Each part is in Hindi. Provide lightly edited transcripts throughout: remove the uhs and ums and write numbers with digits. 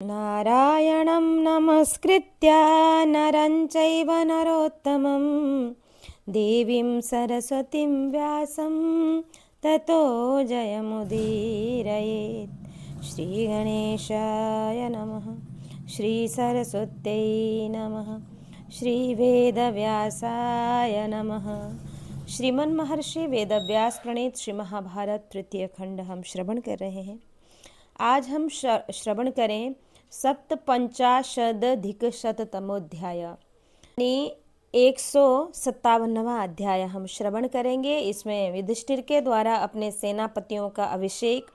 नारायणं नमस्कृत्य नरं चैव नरोत्तमं देवीं सरस्वतीं व्यासं ततो जयमुदीरयेत्। श्रीगणेशाय नमः। श्रीसरस्वत्यै नमः। श्रीवेदव्यासाय नमः। श्रीमन्महर्षि वेदव्यास प्रणीत श्री महाभारत तृतीय खंड हम श्रवण कर रहे हैं। आज हम श्रवण करें सप्तपंचाशदधिकशततमोध्याय यानी 157वां अध्याय हम श्रवण करेंगे। इसमें युधिष्ठिर के द्वारा अपने सेनापतियों का अभिषेक,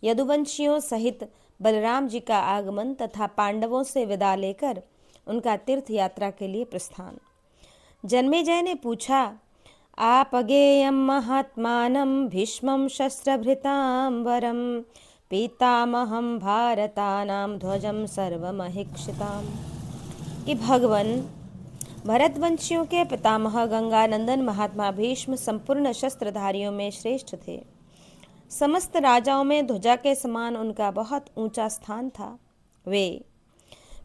यदुवंशियों सहित बलराम जी का आगमन तथा पांडवों से विदा लेकर उनका तीर्थ यात्रा के लिए प्रस्थान। जन्मेजय ने पूछा, आपगेयं महात्मानं भीष्मं शस्त्रभृतांबरं पीतामहं भारतानां ध्वजं सर्वमहीक्षिताम्। कि भगवान भरतवंशियों के पितामह गंगानंदन महात्मा भीष्म संपूर्ण शस्त्रधारियों में श्रेष्ठ थे। समस्त राजाओं में ध्वजा के समान उनका बहुत ऊंचा स्थान था। वे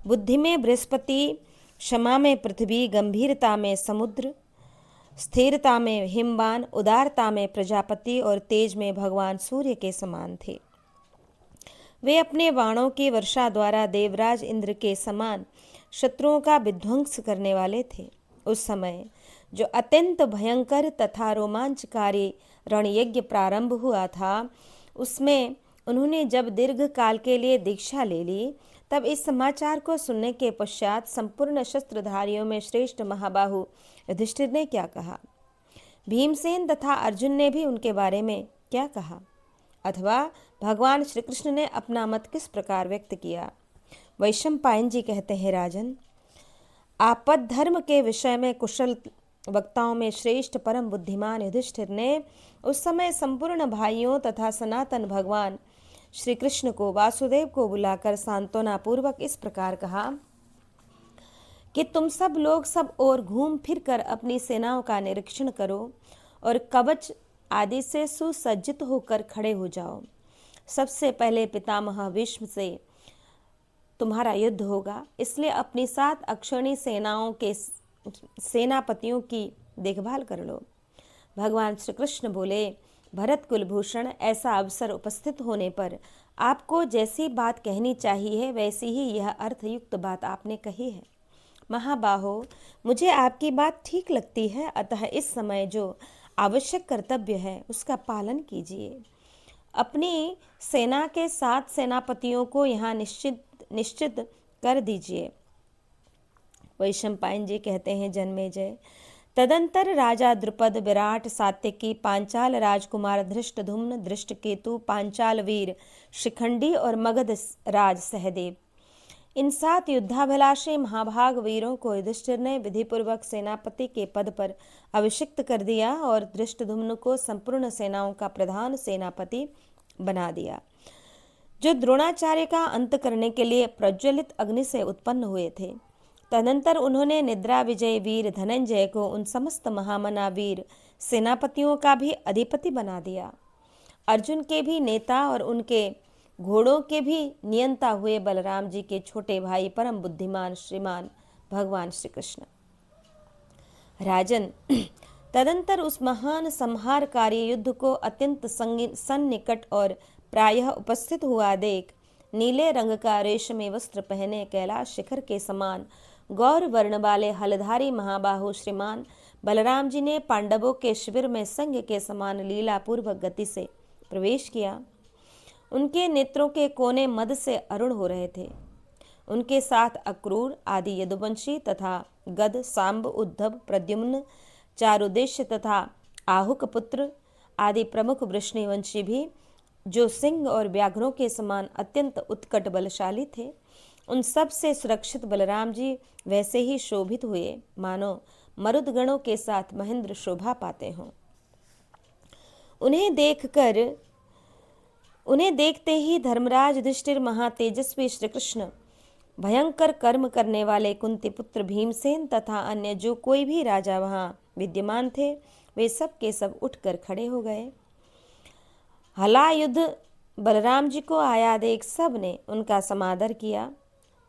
बुद्धि में बृहस्पति, क्षमा में पृथ्वी, गंभीरता में समुद्र, स्थिरता में हिमवान, उदारता में प्रजापति और तेज में भगवान सूर्य के समान थे। वे अपने बाणों की वर्षा द्वारा देवराज इंद्र के समान शत्रुओं का विध्वंस करने वाले थे। उस समय जो अत्यंत भयंकर तथा रोमांचकारी रणयज्ञ प्रारंभ हुआ था, उसमें उन्होंने जब दीर्घ काल के लिए दीक्षा ले ली, तब इस समाचार को सुनने के पश्चात संपूर्ण शस्त्रधारियों में श्रेष्ठ महाबाहु युधिष्ठिर ने क्या कहा, भीमसेन तथा अर्जुन ने भी उनके बारे में क्या कहा, अथवा भगवान श्री कृष्ण ने अपना मत किस प्रकार व्यक्त किया। वैशंपायन जी कहते हैं, राजन, आपद धर्म के विषय में कुशल वक्ताओं में श्रेष्ठ परम बुद्धिमान युधिष्ठिर ने उस समय संपूर्ण भाइयों तथा सनातन भगवान श्री कृष्ण को, वासुदेव को बुलाकर सांत्वना पूर्वक इस प्रकार कहा कि तुम सब लोग सब ओर घूम फिर कर अपनी सेनाओं का निरीक्षण करो और कवच आदि से सुसज्जित होकर खड़े हो जाओ। सबसे पहले पितामह भीष्म से तुम्हारा युद्ध होगा, इसलिए अपनी 7 अक्षौणी सेनाओं के सेनापतियों की देखभाल कर लो। भगवान श्री कृष्ण बोले, भरत कुलभूषण, ऐसा अवसर उपस्थित होने पर आपको जैसी बात कहनी चाहिए वैसी ही यह अर्थयुक्त बात आपने कही है। महाबाहो, मुझे आपकी बात ठीक लगती है, अतः इस समय जो आवश्यक कर्तव्य है उसका पालन कीजिए। अपनी सेना के 7 सेनापतियों को यहाँ निश्चित कर दीजिए। वैशंपायन जी कहते हैं, जन्मेजय, तदंतर राजा द्रुपद, विराट, सात्यकी, पांचाल राजकुमार धृष्टद्युम्न, धृष्टकेतु, पांचाल वीर शिखंडी और मगध राज सहदेव, इन 7 युद्धाभिलाषी महाभाग वीरों को युधिष्ठिर ने विधिपूर्वक सेनापति के पद पर अभिषिक्त कर दिया और धृष्टद्युम्न को संपूर्ण सेनाओं का प्रधान सेनापति बना दिया, जो द्रोणाचार्य का अंत करने के लिए प्रज्वलित अग्नि से उत्पन्न हुए थे। तदनंतर उन्होंने निद्रा विजय वीर धनंजय को उन समस्त महामना वीर सेनापतियों का भी अधिपति बना दिया। अर्जुन के भी नेता और उनके घोड़ों के भी नियंता हुए बलराम जी के छोटे भाई परम बुद्धिमान श्रीमान भगवान श्री कृष्ण। राजन, तदंतर उस महान संहारकारी युद्ध को अत्यंत सन्निकट और प्रायः उपस्थित हुआ देख, नीले रंग का रेशमी वस्त्र पहने कैलाश शिखर के समान गौर वर्ण वाले हलधारी महाबाहु श्रीमान बलराम जी ने पांडवों के शिविर में संघ के समान लीला पूर्वक गति से प्रवेश किया। उनके नेत्रों के कोने मद से अरुण हो रहे थे। उनके साथ अक्रूर आदि यदुवंशी तथा गद, सांब, उद्धव, प्रद्युम्न, चारुदेश्य तथा आहुक पुत्र आदि प्रमुख वृष्णिवंशी भी, जो सिंह और व्याघ्रों के समान अत्यंत उत्कट बलशाली थे, उन सब से सुरक्षित बलराम जी वैसे ही शोभित हुए मानो मरुदगणों के साथ महेंद्र शोभा पाते हों। उन्हें देखते ही धर्मराज युधिष्ठिर, महातेजस्वी श्री कृष्ण, भयंकर कर्म करने वाले कुंती पुत्र भीमसेन तथा अन्य जो कोई भी राजा वहां विद्यमान थे, वे सब के सब उठकर खड़े हो गए। हलायुध बलराम जी को आया देख सब ने उनका समादर किया।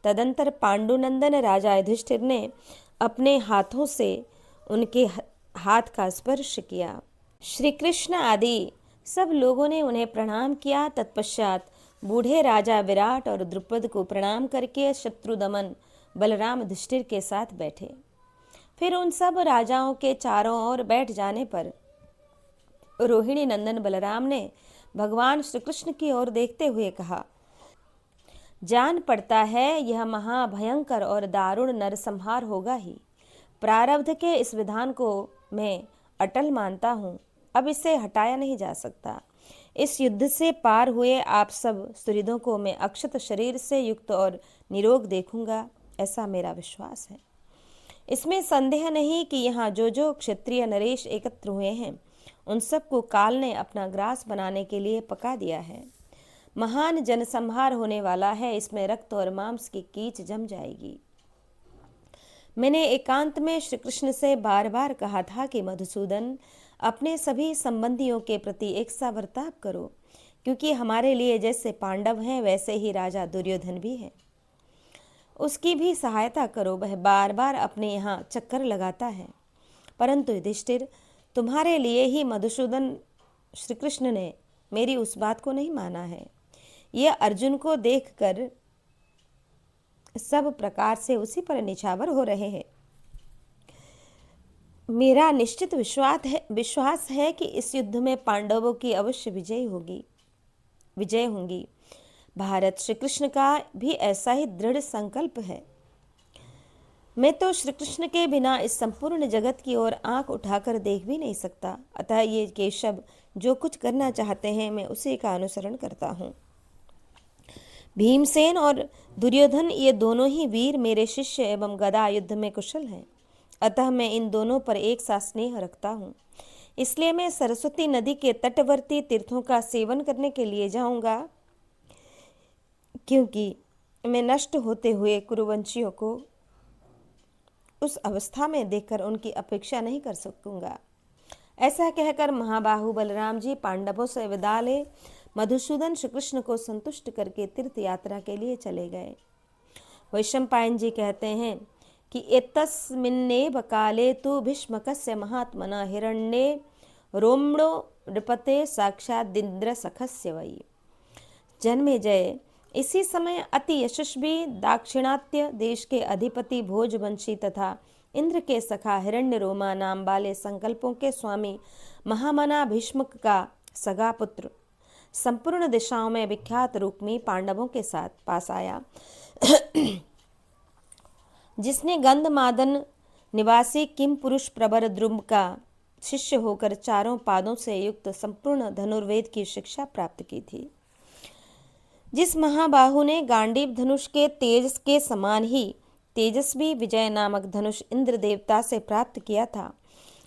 तदंतर पांडुनंदन राजा युधिष्ठिर ने अपने हाथों से उनके हाथ का स्पर्श किया। श्री कृष्ण आदि सब लोगों ने उन्हें प्रणाम किया। तत्पश्चात बूढ़े राजा विराट और द्रुपद को प्रणाम करके शत्रुदमन बलराम युधिष्ठिर के साथ बैठे। फिर उन सब राजाओं के चारों ओर बैठ जाने पर रोहिणी नंदन बलराम ने भगवान श्री कृष्ण की ओर देखते हुए कहा, जान पड़ता है यह महाभयंकर और दारुण नरसंहार होगा ही। प्रारब्ध के इस विधान को मैं अटल मानता हूँ, अब इसे हटाया नहीं जा सकता। इस युद्ध से पार हुए आप सब सुहृदों को मैं अक्षत शरीर से युक्त और निरोग देखूंगा, ऐसा मेरा विश्वास है। इसमें संदेह नहीं कि यहाँ जो जो क्षत्रिय नरेश एकत्र हुए हैं उन सबको काल ने अपना ग्रास बनाने के लिए पका दिया है। महान जनसंहार होने वाला है, इसमें रक्त और मांस की कीच जम जाएगी। मैंने एकांत में श्री कृष्ण से बार बार कहा था कि मधुसूदन, अपने सभी संबंधियों के प्रति एक सा बर्ताव करो, क्योंकि हमारे लिए जैसे पांडव हैं वैसे ही राजा दुर्योधन भी है। उसकी भी सहायता करो, वह बार बार अपने यहाँ चक्कर लगाता है। परंतु युधिष्ठिर, तुम्हारे लिए ही मधुसूदन श्री कृष्ण ने मेरी उस बात को नहीं माना है। यह अर्जुन को देखकर सब प्रकार से उसी पर निछावर हो रहे हैं। मेरा निश्चित विश्वास है कि इस युद्ध में पांडवों की अवश्य विजय होंगी। भारत श्री कृष्ण का भी ऐसा ही दृढ़ संकल्प है। मैं तो श्री कृष्ण के बिना इस संपूर्ण जगत की ओर आंख उठाकर देख भी नहीं सकता। अतः ये केशव जो कुछ करना चाहते हैं मैं उसी का अनुसरण करता हूँ। भीमसेन और दुर्योधन ये दोनों ही वीर मेरे शिष्य एवं गदा युद्ध में कुशल हैं। अतः मैं इन दोनों पर एक सा स्नेह रखता हूँ। इसलिए मैं सरस्वती नदी के तटवर्ती तीर्थों का सेवन करने के लिए जाऊंगा, क्योंकि मैं नष्ट होते हुए कुरुवंशियों को उस अवस्था में देखकर उनकी अपेक्षा नहीं कर सकूंगा। ऐसा कहकर महाबाहु बलराम जी पांडवों से विदा ले मधुसूदन श्री कृष्ण को संतुष्ट करके तीर्थ यात्रा के लिए चले गए। वैशंपायन जी कहते हैं कि एतस्मिन्नेव काले तु भीष्मकस्य महात्मना हिरण्ये रोमणो नृपते साक्षात इंद्र सखस्य वै। जन्मेजय, इसी समय अति यशस्वी दाक्षिणात्य देश के अधिपति भोजवंशी तथा इंद्र के सखा हिरण्य रोमा नाम वाले संकल्पों के स्वामी महामना भीष्मक का सगा पुत्र संपूर्ण दिशाओं में विख्यात रुक्मी पांडवों के साथ पास आया, जिसने गंधमादन निवासी किम पुरुष प्रवर द्रुम का शिष्य होकर चारों पादों से युक्त संपूर्ण धनुर्वेद की शिक्षा प्राप्त की थी। जिस महाबाहु ने गांडीव धनुष के तेज के समान ही तेजस्वी विजय नामक धनुष इंद्र देवता से प्राप्त किया था,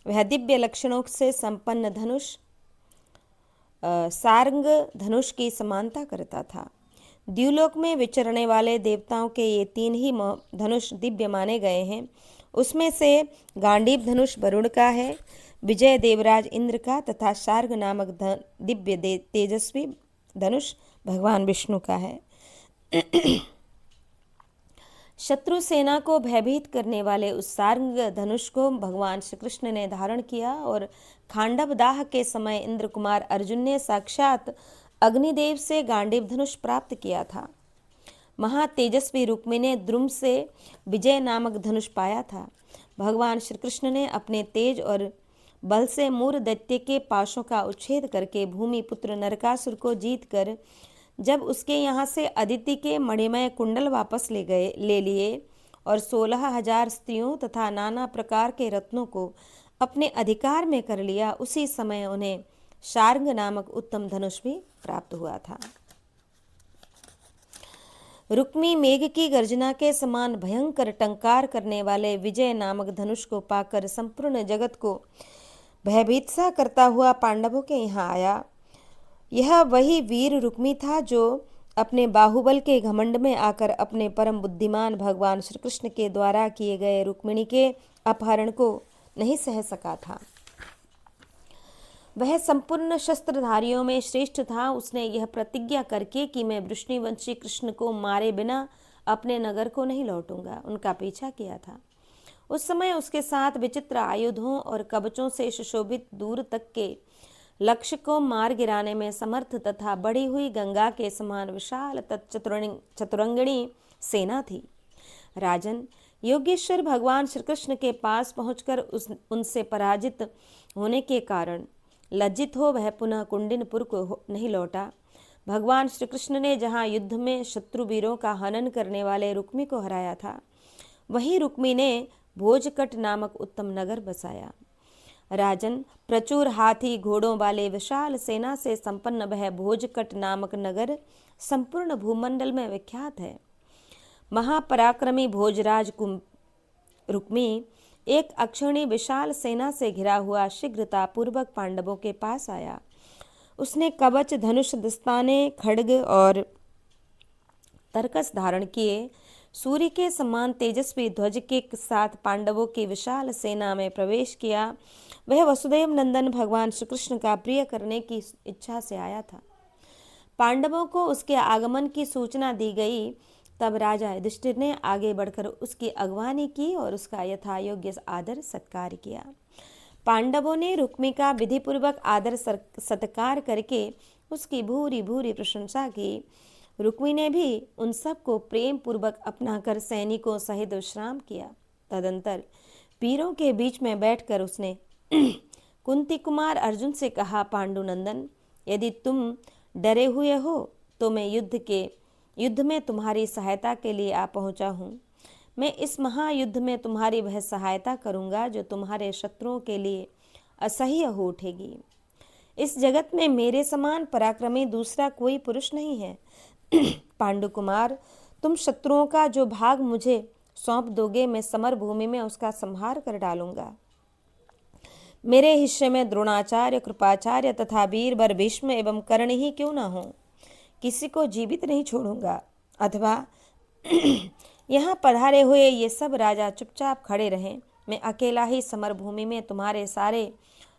वह दिव्य लक्षणों से संपन्न धनुष सारंग धनुष की समानता करता था। द्युलोक में विचरने वाले देवताओं के ये तीन ही धनुष दिव्य माने गए हैं। उसमें से गांडीव धनुष वरुण का है, विजय देवराज इंद्र का तथा सार्ग नामक दिव्य तेजस्वी धनुष भगवान विष्णु का है। शत्रु सेना को भयभीत करने वाले उस सारंग धनुष को भगवान श्री कृष्ण ने धारण किया और खांडव दाह के समय इंद्र कुमार अर्जुन ने साक्षात अग्निदेव से गांडीव धनुष प्राप्त किया था। महातेजस्वी रुक्मी ने द्रुम से विजय नामक धनुष पाया था। भगवान श्री कृष्ण ने अपने तेज और बल से मूर दैत्य के पाशों का उच्छेद करके भूमि पुत्र नरकासुर को जीतकर जब उसके यहाँ से अदिति के मणिमय कुंडल वापस ले लिए और 16,000 स्त्रियों तथा नाना प्रकार के रत्नों को अपने अधिकार में कर लिया, उसी समय उन्हें शार्ंग नामक उत्तम धनुष भी प्राप्त हुआ था। रुक्मी मेघ की गर्जना के समान भयंकर टंकार करने वाले विजय नामक धनुष को पाकर संपूर्ण जगत को भयभीत सा करता हुआ पांडवों के यहाँ आया। यह वही वीर रुक्मी था जो अपने बाहुबल के घमंड में आकर अपने परम बुद्धिमान भगवान श्री कृष्ण के द्वारा किए गए रुक्मिणी के अपहरण को नहीं सह सका था। वह संपूर्ण शस्त्रधारियों में श्रेष्ठ था। उसने यह प्रतिज्ञा करके कि मैं वृष्णिवंशी कृष्ण को मारे बिना अपने नगर को नहीं लौटूंगा, उनका पीछा किया था। उस समय उसके साथ विचित्र आयुधों और कवचों से सुशोभित दूर तक के लक्ष्य को मार गिराने में समर्थ तथा बढ़ी हुई गंगा के समान विशाल चतुरंगिणी सेना थी। राजन, योगेश्वर भगवान श्री कृष्ण के पास पहुंचकर उनसे पराजित होने के कारण लज्जित हो वह पुनः कुंडिनपुर को नहीं लौटा। भगवान श्री कृष्ण ने जहाँ युद्ध में शत्रु वीरों का हनन करने वाले रुक्मी को हराया था, वहीं रुक्मी ने भोजकट नामक उत्तम नगर बसाया। राजन, प्रचुर हाथी घोड़ों वाले विशाल सेना से संपन्न वह भोजकट नामक नगर संपूर्ण भूमंडल में विख्यात है। महापराक्रमी भोजराज रुक्मी एक अक्षौणी विशाल सेना से घिरा हुआ शीघ्रता पूर्वक पांडवों के पास आया। उसने कवच, धनुष, दस्ताने, खड्ग और तरकस धारण किए सूर्य के समान तेजस्वी ध्वज के साथ पांडवों की विशाल सेना में प्रवेश किया। वह वसुदेव नंदन भगवान श्री कृष्ण का प्रिय करने की इच्छा से आया था। पांडवों को उसके आगमन की सूचना दी गई। तब राजा युधिष्ठिर ने आगे बढ़कर उसकी अगवानी की और उसका यथायोग्य आदर सत्कार किया। पांडवों ने रुक्मी का विधिपूर्वक आदर सत्कार करके उसकी भूरी भूरी प्रशंसा की। रुक्मी ने भी उन सबको प्रेम पूर्वक अपनाकर सैनिकों सहित विश्राम किया। तदंतर वीरों के बीच में बैठकर उसने कुंती कुमार अर्जुन से कहा, पांडुनंदन, यदि तुम डरे हुए हो तो मैं युद्ध में तुम्हारी सहायता के लिए आ पहुंचा हूँ। मैं इस महायुद्ध में तुम्हारी वह सहायता करूँगा जो तुम्हारे शत्रुओं के लिए असह्य हो उठेगी। इस जगत में मेरे समान पराक्रमी दूसरा कोई पुरुष नहीं है। पांडु कुमार, तुम शत्रुओं का जो भाग मुझे सौंप दोगे, मैं समर भूमि में उसका संहार कर डालूंगा। मेरे हिस्से में द्रोणाचार्य, कृपाचार्य तथा वीरवर भीष्म एवं कर्ण ही क्यों न हो, किसी को जीवित नहीं छोड़ूंगा। अथवा यहाँ पधारे हुए ये सब राजा चुपचाप खड़े रहें, मैं अकेला ही समर भूमि में तुम्हारे सारे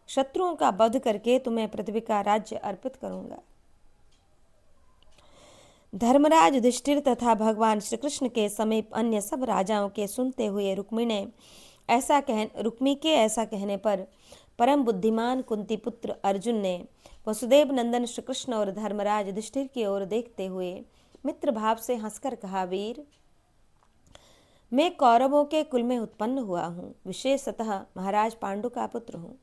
शत्रुओं का वध करके तुम्हें पृथ्वी का राज्य अर्पित करूंगा। धर्मराज युधिष्ठिर तथा भगवान श्री कृष्ण के समीप अन्य सब राजाओं के सुनते हुए रुक्मी के ऐसा कहने पर परम बुद्धिमान कुंती पुत्र अर्जुन ने वसुदेव नंदन श्री कृष्ण और धर्मराज युधिष्ठिर की ओर देखते हुए मित्र भाव से हंसकर कहा, वीर, मैं कौरवों के कुल में उत्पन्न हुआ हूँ, विशेषतः महाराज पांडु का पुत्र हूँ।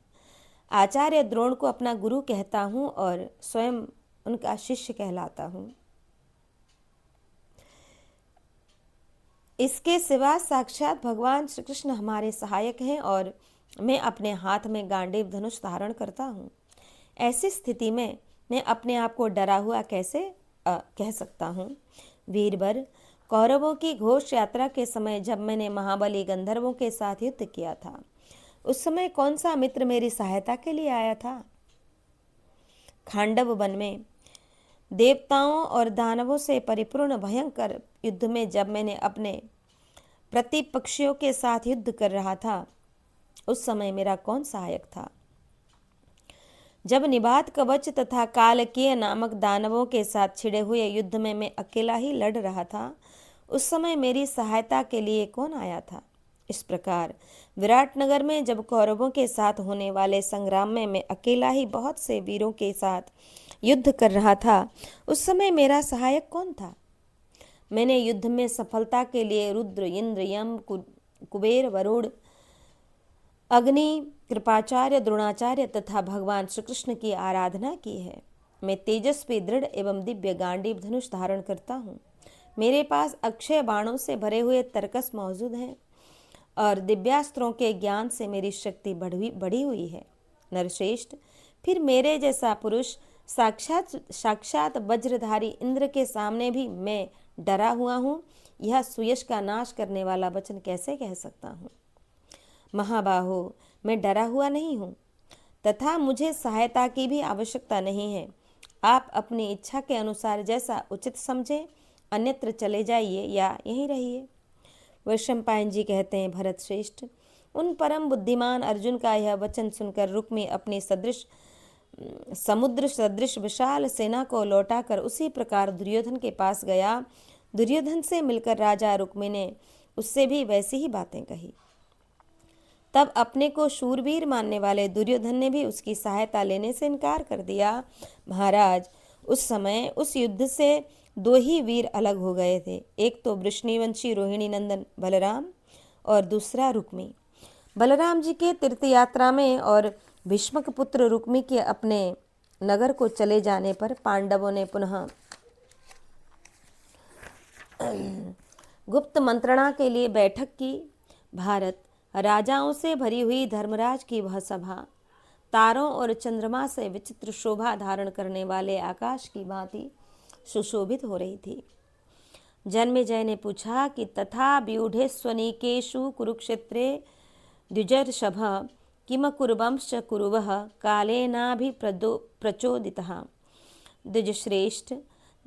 आचार्य द्रोण को अपना गुरु कहता हूँ और स्वयं उनका शिष्य कहलाता हूँ। इसके सिवा साक्षात भगवान श्री कृष्ण हमारे सहायक हैं और मैं अपने हाथ में गांडीव धनुष धारण करता हूँ। ऐसी स्थिति में मैं अपने आप को डरा हुआ कैसे कह सकता हूँ। वीरवर, कौरवों की घोष यात्रा के समय जब मैंने महाबली गंधर्वों के साथ युद्ध किया था, उस समय कौन सा मित्र मेरी सहायता के लिए आया था? खांडव वन में देवताओं और दानवों से परिपूर्ण भयंकर युद्ध में जब मैंने अपने प्रतिपक्षियों के साथ युद्ध कर रहा था, उस समय मेरा कौन सहायक था? जब निबात कवच तथा कालकीय नामक दानवों के साथ छिड़े हुए युद्ध में मैं अकेला ही लड़ रहा था, उस समय मेरी सहायता के लिए कौन आया था? इस प्रकार विराटनगर में जब कौरवों के साथ होने वाले संग्राम में मैं अकेला ही बहुत से वीरों के साथ युद्ध कर रहा था, उस समय मेरा सहायक कौन था? मैंने युद्ध में सफलता के लिए रुद्र, इंद्र, यम, कुबेर, वरुण, अग्नि, कृपाचार्य, द्रोणाचार्य तथा भगवान श्री कृष्ण की आराधना की है। मैं तेजस्वी, दृढ़ एवं दिव्य गांडीव धनुष धारण करता हूँ। मेरे पास अक्षय बाणों से भरे हुए तरकस मौजूद हैं और दिव्यास्त्रों के ज्ञान से मेरी शक्ति बढ़ी हुई है। नरश्रेष्ठ, फिर मेरे जैसा पुरुष साक्षात वज्रधारी इंद्र के सामने भी मैं डरा हुआ हूँ, यह सुयश का नाश करने वाला वचन कैसे कह सकता हूँ? महाबाहो, मैं डरा हुआ नहीं हूँ तथा मुझे सहायता की भी आवश्यकता नहीं है। आप अपनी इच्छा के अनुसार जैसा उचित समझे अन्यत्र चले जाइए या यहीं रहिए। वैशंपायन जी कहते हैं, भरत श्रेष्ठ, उन परम बुद्धिमान अर्जुन का यह वचन सुनकर रुक्मी अपनी सदृश समुद्र सदृश विशाल सेना को लौटाकर उसी प्रकार दुर्योधन के पास गया। दुर्योधन से मिलकर राजा रुक्मी ने उससे भी वैसी ही बातें कही। तब अपने को शूरवीर मानने वाले दुर्योधन ने भी उसकी सहायता लेने से इनकार कर दिया। महाराज, उस समय उस युद्ध से दो ही वीर अलग हो गए थे, एक तो वृष्णिवंशी रोहिणी नंदन बलराम और दूसरा रुक्मी। बलराम जी के तीर्थ यात्रा में और भीष्मक पुत्र रुक्मी के अपने नगर को चले जाने पर पांडवों ने पुनः गुप्त मंत्रणा के लिए बैठक की। भारत राजाओं से भरी हुई धर्मराज की वह सभा तारों और चंद्रमा से विचित्र शोभा धारण करने वाले आकाश की भांति सुशोभित हो रही थी। जन्मेजय ने पूछा कि तथा व्यूढ़ेस्वनीकेषु कुरुक्षेत्रे द्विजर्षभ किम कुर्वंश्च कुरुवः कालेनाभिप्रचोदितः। द्विजश्रेष्ठ,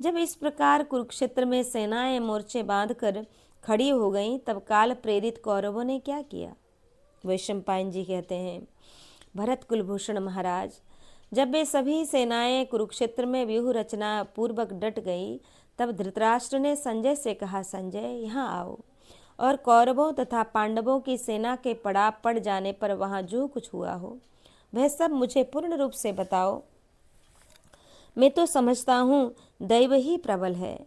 जब इस प्रकार कुरुक्षेत्र में सेनाएं मोर्चे बांधकर खड़ी हो गईं, तब काल प्रेरित कौरवों ने क्या किया? वैशंपायन जी कहते हैं, भरत कुलभूषण महाराज, जब वे सभी सेनाएं कुरुक्षेत्र में व्यूह रचना पूर्वक डट गई, तब धृतराष्ट्र ने संजय से कहा, संजय यहाँ आओ और कौरवों तथा पांडवों की सेना के पड़ाव पड़ जाने पर वहाँ जो कुछ हुआ हो वह सब मुझे पूर्ण रूप से बताओ। मैं तो समझता हूँ दैव ही प्रबल है,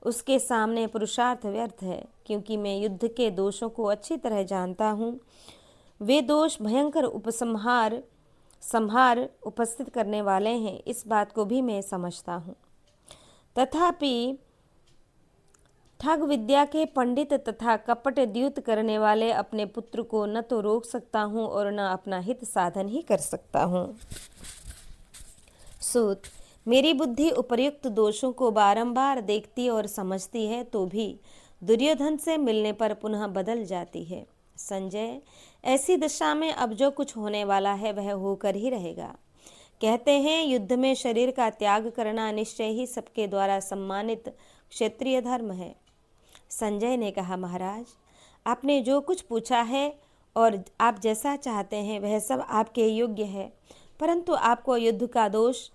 उसके सामने पुरुषार्थ व्यर्थ है, क्योंकि मैं युद्ध के दोषों को अच्छी तरह जानता हूँ। वे दोष भयंकर संहार उपस्थित करने वाले हैं, इस बात को भी मैं समझता हूँ। तथापि ठग विद्या के पंडित तथा कपट द्यूत करने वाले अपने पुत्र को न तो रोक सकता हूँ और न अपना हित साधन ही कर सकता हूँ। सूत, मेरी बुद्धि उपर्युक्त दोषों को बारंबार देखती और समझती है, तो भी दुर्योधन से मिलने पर पुनः बदल जाती है। संजय, ऐसी दशा में अब जो कुछ होने वाला है वह होकर ही रहेगा। कहते हैं युद्ध में शरीर का त्याग करना निश्चय ही सबके द्वारा सम्मानित क्षत्रिय धर्म है। संजय ने कहा, महाराज, आपने जो कुछ पूछा है और आप जैसा चाहते हैं वह सब आपके योग्य है, परंतु आपको युद्ध का दोष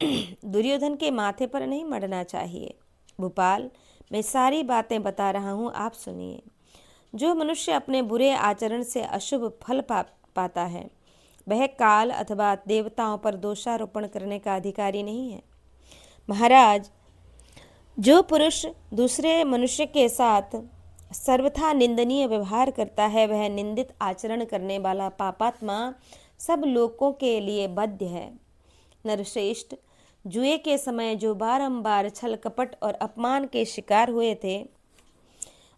दुर्योधन के माथे पर नहीं मढ़ना चाहिए। भूपाल, मैं सारी बातें बता रहा हूँ, आप सुनिए। जो मनुष्य अपने बुरे आचरण से अशुभ फल पाता है, वह काल अथवा देवताओं पर दोषारोपण करने का अधिकारी नहीं है। महाराज, जो पुरुष दूसरे मनुष्य के साथ सर्वथा निंदनीय व्यवहार करता है, वह निंदित आचरण करने वाला पापात्मा सब लोगों के लिए बाध्य है। नरश्रेष्ठ, जुए के समय जो बारंबार छल कपट और अपमान के शिकार हुए थे,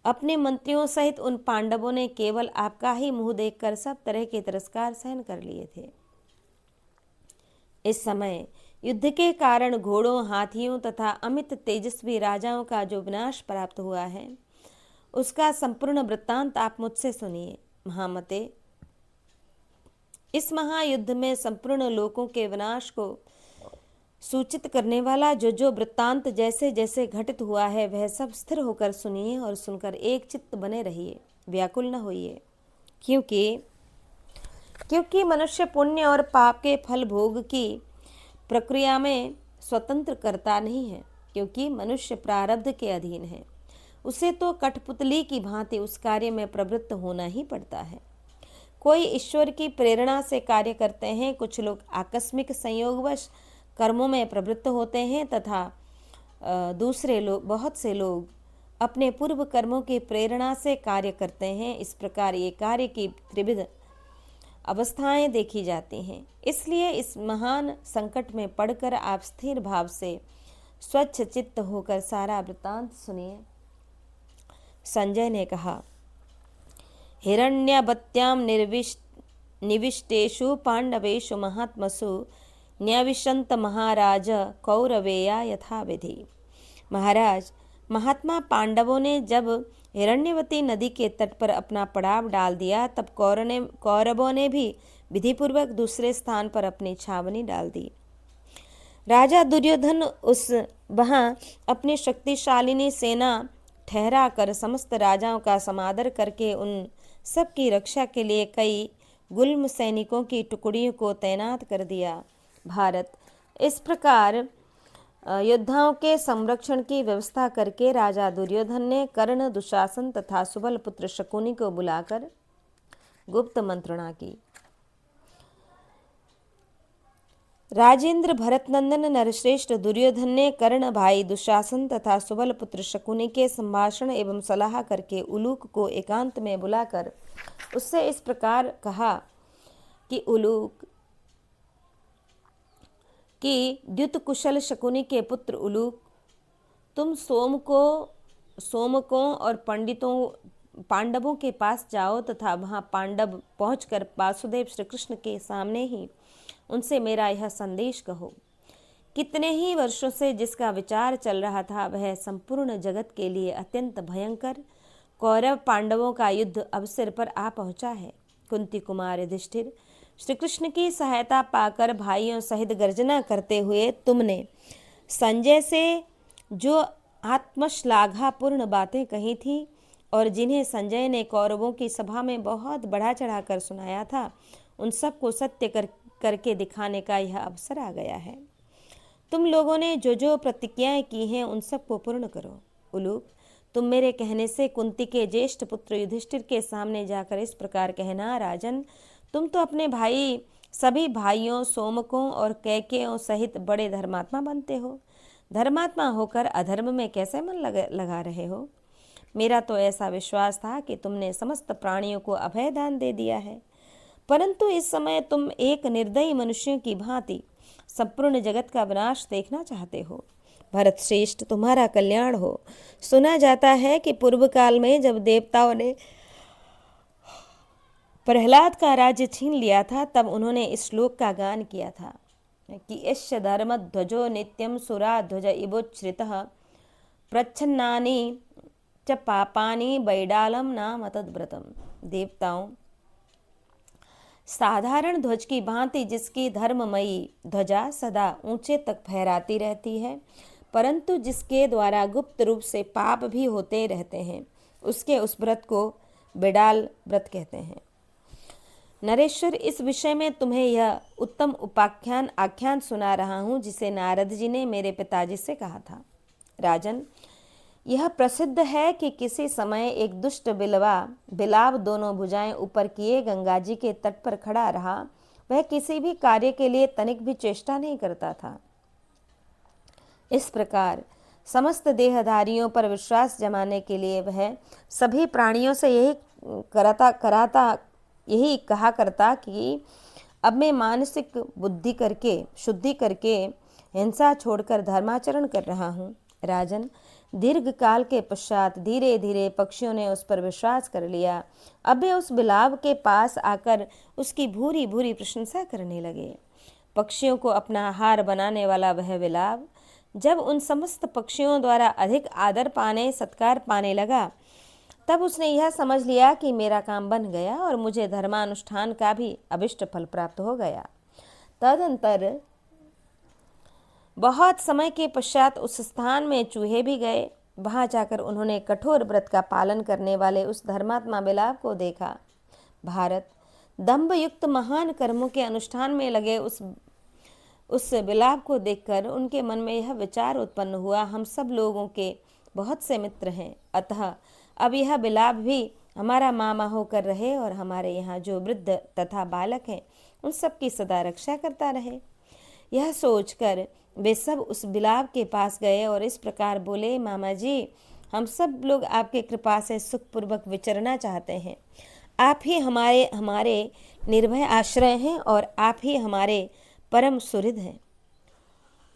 अपने मंत्रियों सहित उन पांडवों ने केवल आपका ही मुंह देखकर सब तरह के तिरस्कार सहन कर लिए थे। इस समय युद्ध के कारण घोड़ों, हाथियों तथा अमित तेजस्वी राजाओं का जो विनाश प्राप्त हुआ है, उसका संपूर्ण वृत्तांत आप मुझसे सुनिए। महामते, इस महायुद्ध में संपूर्ण लोकों के विनाश को सूचित करने वाला जो वृत्तांत जैसे जैसे घटित हुआ है, वह सब स्थिर होकर सुनिए और सुनकर एक चित्त बने रहिए, व्याकुल न होइए। क्योंकि मनुष्य पुण्य और पाप के फल भोग की प्रक्रिया में स्वतंत्र करता नहीं है, क्योंकि मनुष्य प्रारब्ध के अधीन है। उसे तो कठपुतली की भांति उस कार्य में प्रवृत्त होना ही पड़ता है। कोई ईश्वर की प्रेरणा से कार्य करते हैं, कुछ लोग आकस्मिक संयोगवश कर्मों में प्रवृत्त होते हैं तथा दूसरे लोग, बहुत से लोग अपने पूर्व कर्मों की प्रेरणा से कार्य करते हैं। इस प्रकार ये कार्य की त्रिविध अवस्थाएं देखी जाती हैं। इसलिए इस महान संकट में पड़कर आप स्थिर भाव से स्वच्छ चित्त होकर सारा वृत्तांत सुनिए। संजय ने कहा, हिरण्यवत्यां निविष्टेषु पांडवेषु महात्मसु न्याविशंत महाराज कौरवेया यथाविधि। महाराज, महात्मा पांडवों ने जब हिरण्यवती नदी के तट पर अपना पड़ाव डाल दिया, तब कौरवों ने भी विधिपूर्वक दूसरे स्थान पर अपनी छावनी डाल दी। राजा दुर्योधन वहाँ अपनी शक्तिशालिनी सेना ठहरा कर समस्त राजाओं का समादर करके उन सब की रक्षा के लिए कई गुल्म सैनिकों की टुकड़ियों को तैनात कर दिया। भारत, इस प्रकार योद्धाओं के संरक्षण की व्यवस्था करके राजा दुर्योधन ने कर्ण, दुशासन तथा सुबल पुत्र शकुनि को बुलाकर गुप्त मंत्रणा की। राजेंद्र भरतनंदन नरश्रेष्ठ दुर्योधन ने कर्ण भाई दुशासन तथा सुबल पुत्र शकुनि के संभाषण एवं सलाह करके उलूक को एकांत में बुलाकर उससे इस प्रकार कहा कि उलूक कि द्युत कुशल शकुनि के पुत्र उलूक, तुम सोमकों और पांडवों के पास जाओ तथा वहां पांडव पहुंचकर वासुदेव श्री कृष्ण के सामने ही उनसे मेरा यह संदेश कहो। कितने ही वर्षों से जिसका विचार चल रहा था वह संपूर्ण जगत के लिए अत्यंत भयंकर कौरव पांडवों का युद्ध अवसर पर आ पहुंचा है। कुंती कुमार युधिष्ठिर, श्री कृष्ण की सहायता पाकर भाइयों सहित गर्जना करते हुए तुमने संजय से जो आत्मश्लाघापूर्ण बातें कही थी और जिन्हें संजय ने कौरवों की सभा में बहुत बढ़ा चढ़ाकर सुनाया था, उन सब को सत्य करके दिखाने का यह अवसर आ गया है। तुम लोगों ने जो जो प्रतिज्ञाएं की हैं उन सब को पूर्ण करो। उलूक, तुम मेरे कहने से कुंती के ज्येष्ठ पुत्र युधिष्ठिर के सामने जाकर इस प्रकार कहना, राजन, तुम तो अपने भाई सभी भाइयों सोमकों और कैकेयों सहित बड़े धर्मात्मा बनते हो। धर्मात्मा होकर अधर्म में कैसे मन लगा रहे हो? मेरा तो ऐसा विश्वास था कि तुमने समस्त प्राणियों को अभय दान दे दिया है, परंतु इस समय तुम एक निर्दयी मनुष्यों की भांति संपूर्ण जगत का विनाश देखना चाहते हो। भरत श्रेष्ठ, तुम्हारा कल्याण हो। सुना जाता है कि पूर्व काल में जब देवताओं ने प्रहलाद का राज्य छीन लिया था, तब उन्होंने इस श्लोक का गान किया था कि यश्च धर्म ध्वजो नित्यम सुरा ध्वज इवोच्छ्रितः प्रच्छन्नानि च पापानि बैडालम नाम तद्व्रतम। देवताओं, साधारण ध्वज की भांति जिसकी धर्ममयी ध्वजा सदा ऊंचे तक फहराती रहती है, परंतु जिसके द्वारा गुप्त रूप से पाप भी होते रहते हैं, उसके उस व्रत को बिडाल व्रत कहते हैं। नरेश्वर, इस विषय में तुम्हें यह उत्तम आख्यान सुना रहा हूँ जिसे नारद जी ने मेरे पिताजी से कहा था। राजन, यह प्रसिद्ध है कि किसी समय एक दुष्ट बिलाव दोनों भुजाएं ऊपर किए गंगा जी के तट पर खड़ा रहा। वह किसी भी कार्य के लिए तनिक भी चेष्टा नहीं करता था। इस प्रकार समस्त देहधारियों पर विश्वास जमाने के लिए वह सभी प्राणियों से यही कहा करता कि अब मैं मानसिक शुद्धि करके हिंसा छोड़कर धर्माचरण कर रहा हूँ। राजन, दीर्घ काल के पश्चात धीरे धीरे पक्षियों ने उस पर विश्वास कर लिया। अब वे उस बिलाव के पास आकर उसकी भूरी भूरी प्रशंसा करने लगे। पक्षियों को अपना आहार बनाने वाला वह बिलाव जब उन समस्त पक्षियों द्वारा अधिक आदर सत्कार पाने लगा, तब उसने यह समझ लिया कि मेरा काम बन गया और मुझे धर्मानुष्ठान का भी अभिष्ट फल प्राप्त हो गया। तदंतर बहुत समय के पश्चात उस स्थान में चूहे भी गए। वहां जाकर उन्होंने कठोर व्रत का पालन करने वाले उस धर्मात्मा बिलाव को देखा। भारत, दंभ युक्त महान कर्मों के अनुष्ठान में लगे उस बिलाव को देखकर उनके मन में यह विचार उत्पन्न हुआ, हम सब लोगों के बहुत से मित्र हैं, अतः अब यह बिलाव भी हमारा मामा होकर रहे और हमारे यहाँ जो वृद्ध तथा बालक हैं उन सब की सदा रक्षा करता रहे। यह सोचकर वे सब उस बिलाव के पास गए और इस प्रकार बोले, मामा जी, हम सब लोग आपके कृपा से सुखपूर्वक विचरना चाहते हैं। आप ही हमारे निर्भय आश्रय हैं और आप ही हमारे परम सुहृद हैं।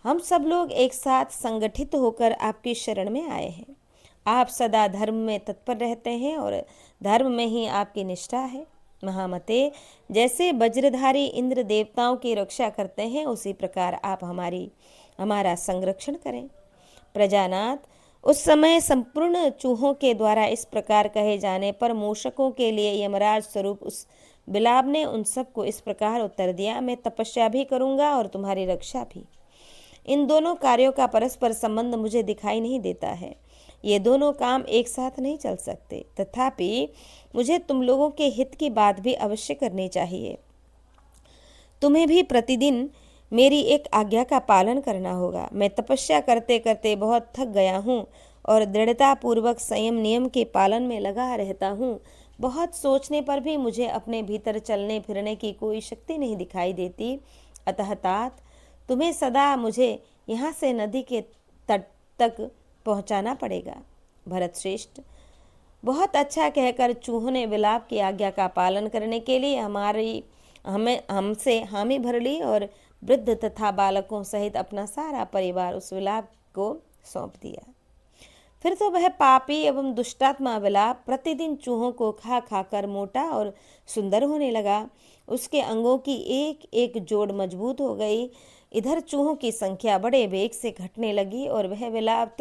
हम सब लोग एक साथ संगठित होकर आपकी शरण में आए हैं। आप सदा धर्म में तत्पर रहते हैं और धर्म में ही आपकी निष्ठा है। महामते, जैसे वज्रधारी इंद्र देवताओं की रक्षा करते हैं, उसी प्रकार आप हमारा संरक्षण करें। प्रजानाथ, उस समय संपूर्ण चूहों के द्वारा इस प्रकार कहे जाने पर मूषकों के लिए यमराज स्वरूप उस बिलाव ने उन सबको इस प्रकार उत्तर दिया, मैं तपस्या भी करूंगा और तुम्हारी रक्षा भी। इन दोनों कार्यों का परस्पर संबंध मुझे दिखाई नहीं देता है। ये दोनों काम एक साथ नहीं चल सकते, तथापि मुझे तुम लोगों के हित की बात भी अवश्य करनी चाहिए। तुम्हें भी प्रतिदिन मेरी एक आज्ञा का पालन करना होगा। मैं तपस्या करते करते बहुत थक गया हूँ और दृढ़तापूर्वक संयम नियम के पालन में लगा रहता हूँ। बहुत सोचने पर भी मुझे अपने भीतर चलने फिरने की कोई शक्ति नहीं दिखाई देती। अतः तात, तुम्हें सदा मुझे यहाँ से नदी के तट तक पहुँचाना पड़ेगा। भरत श्रेष्ठ, बहुत अच्छा कहकर चूहों ने विलाप की आज्ञा का पालन करने के लिए हमसे हामी भर ली और वृद्ध तथा बालकों सहित अपना सारा परिवार उस विलाप को सौंप दिया। फिर तो वह पापी एवं दुष्टात्मा विलाप प्रतिदिन चूहों को खा खाकर मोटा और सुंदर होने लगा। उसके अंगों की एक एक जोड़ मजबूत हो गई। इधर चूहों की संख्या बड़े वेग से घटने लगी और वह विलाप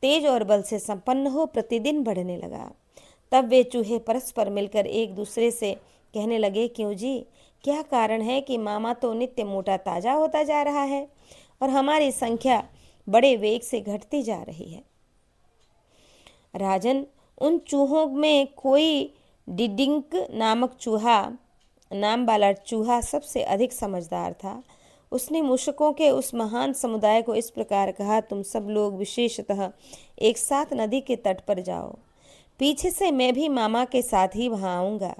तेज और बल से संपन्न हो प्रतिदिन बढ़ने लगा। तब वे चूहे परस्पर मिलकर एक दूसरे से कहने लगे, क्यों जी, क्या कारण है कि मामा तो नित्य मोटा ताजा होता जा रहा है और हमारी संख्या बड़े वेग से घटती जा रही है। राजन, उन चूहों में कोई डिडिंक नाम वाला चूहा सबसे अधिक समझदार था। उसने मूषकों के उस महान समुदाय को इस प्रकार कहा, तुम सब लोग विशेषतः एक साथ नदी के तट पर जाओ। पीछे से मैं भी मामा के साथ ही वहां आऊँगा।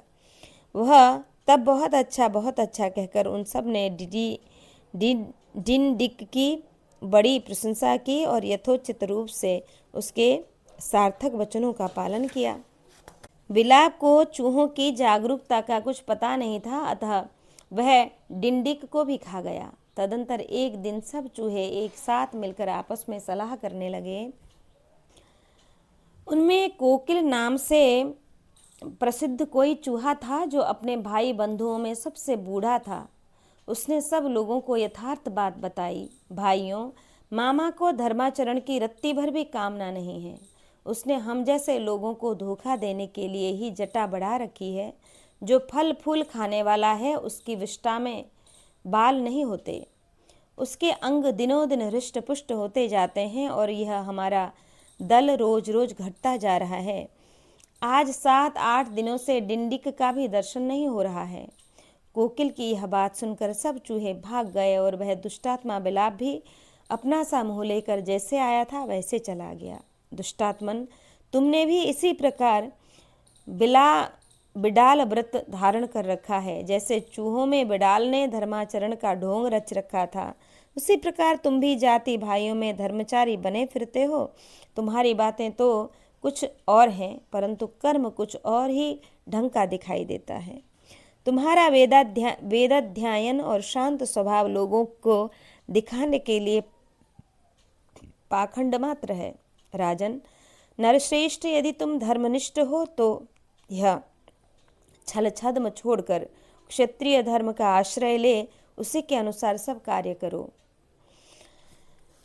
वह तब बहुत अच्छा कहकर उन सब ने डिंडिक की बड़ी प्रशंसा की और यथोचित रूप से उसके सार्थक वचनों का पालन किया। विलाप को चूहों की जागरूकता का कुछ पता नहीं था, अतः वह डिंडिक को भी खा गया। तदंतर एक दिन सब चूहे एक साथ मिलकर आपस में सलाह करने लगे। उनमें कोकिल नाम से प्रसिद्ध कोई चूहा था जो अपने भाई बंधुओं में सबसे बूढ़ा था। उसने सब लोगों को यथार्थ बात बताई। भाइयों, मामा को धर्माचरण की रत्ती भर भी कामना नहीं है। उसने हम जैसे लोगों को धोखा देने के लिए ही जटा बढ़ा रखी है। जो फल फूल खाने वाला है उसकी विष्ठा में बाल नहीं होते। उसके अंग दिनों दिन हृष्ट पुष्ट होते जाते हैं और यह हमारा दल रोज रोज घटता जा रहा है। आज 7-8 दिनों से डिंडिक का भी दर्शन नहीं हो रहा है। कोकिल की यह बात सुनकर सब चूहे भाग गए और वह दुष्टात्मा विलाप भी अपना सा मुँह लेकर जैसे आया था वैसे चला गया। दुष्टात्मन, तुमने भी इसी प्रकार बिडाल व्रत धारण कर रखा है। जैसे चूहों में बिडाल ने धर्माचरण का ढोंग रच रखा था, उसी प्रकार तुम भी जाति भाइयों में धर्मचारी बने फिरते हो। तुम्हारी बातें तो कुछ और हैं, परंतु कर्म कुछ और ही ढंग का दिखाई देता है। तुम्हारा वेदाध्ययन और शांत स्वभाव लोगों को दिखाने के लिए पाखंड मात्र है। राजन, नरश्रेष्ठ, यदि तुम धर्मनिष्ठ हो तो यह छल छद्म छोड़कर क्षत्रिय धर्म का आश्रय ले, उसी के अनुसार सब कार्य करो।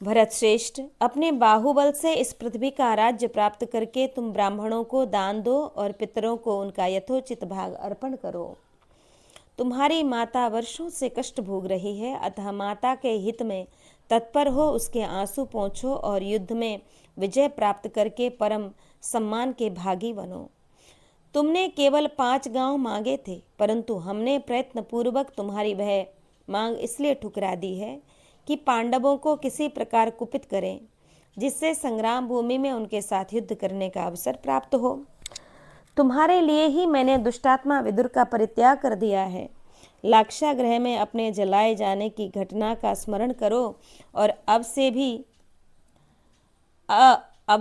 भरत श्रेष्ठ, अपने बाहुबल से इस पृथ्वी का राज्य प्राप्त करके तुम ब्राह्मणों को दान दो और पितरों को उनका यथोचित भाग अर्पण करो। तुम्हारी माता वर्षों से कष्ट भोग रही है, अतः माता के हित में तत्पर हो, उसके आंसू पोंछो और युद्ध में विजय प्राप्त करके परम सम्मान के भागी बनो। तुमने केवल 5 गांव मांगे थे, परंतु हमने प्रयत्न पूर्वक तुम्हारी वह मांग इसलिए ठुकरा दी है कि पांडवों को किसी प्रकार कुपित करें, जिससे संग्राम भूमि में उनके साथ युद्ध करने का अवसर प्राप्त हो। तुम्हारे लिए ही मैंने दुष्टात्मा विदुर का परित्याग कर दिया है। लाक्षागृह में अपने जलाए जाने की घटना का स्मरण करो और अब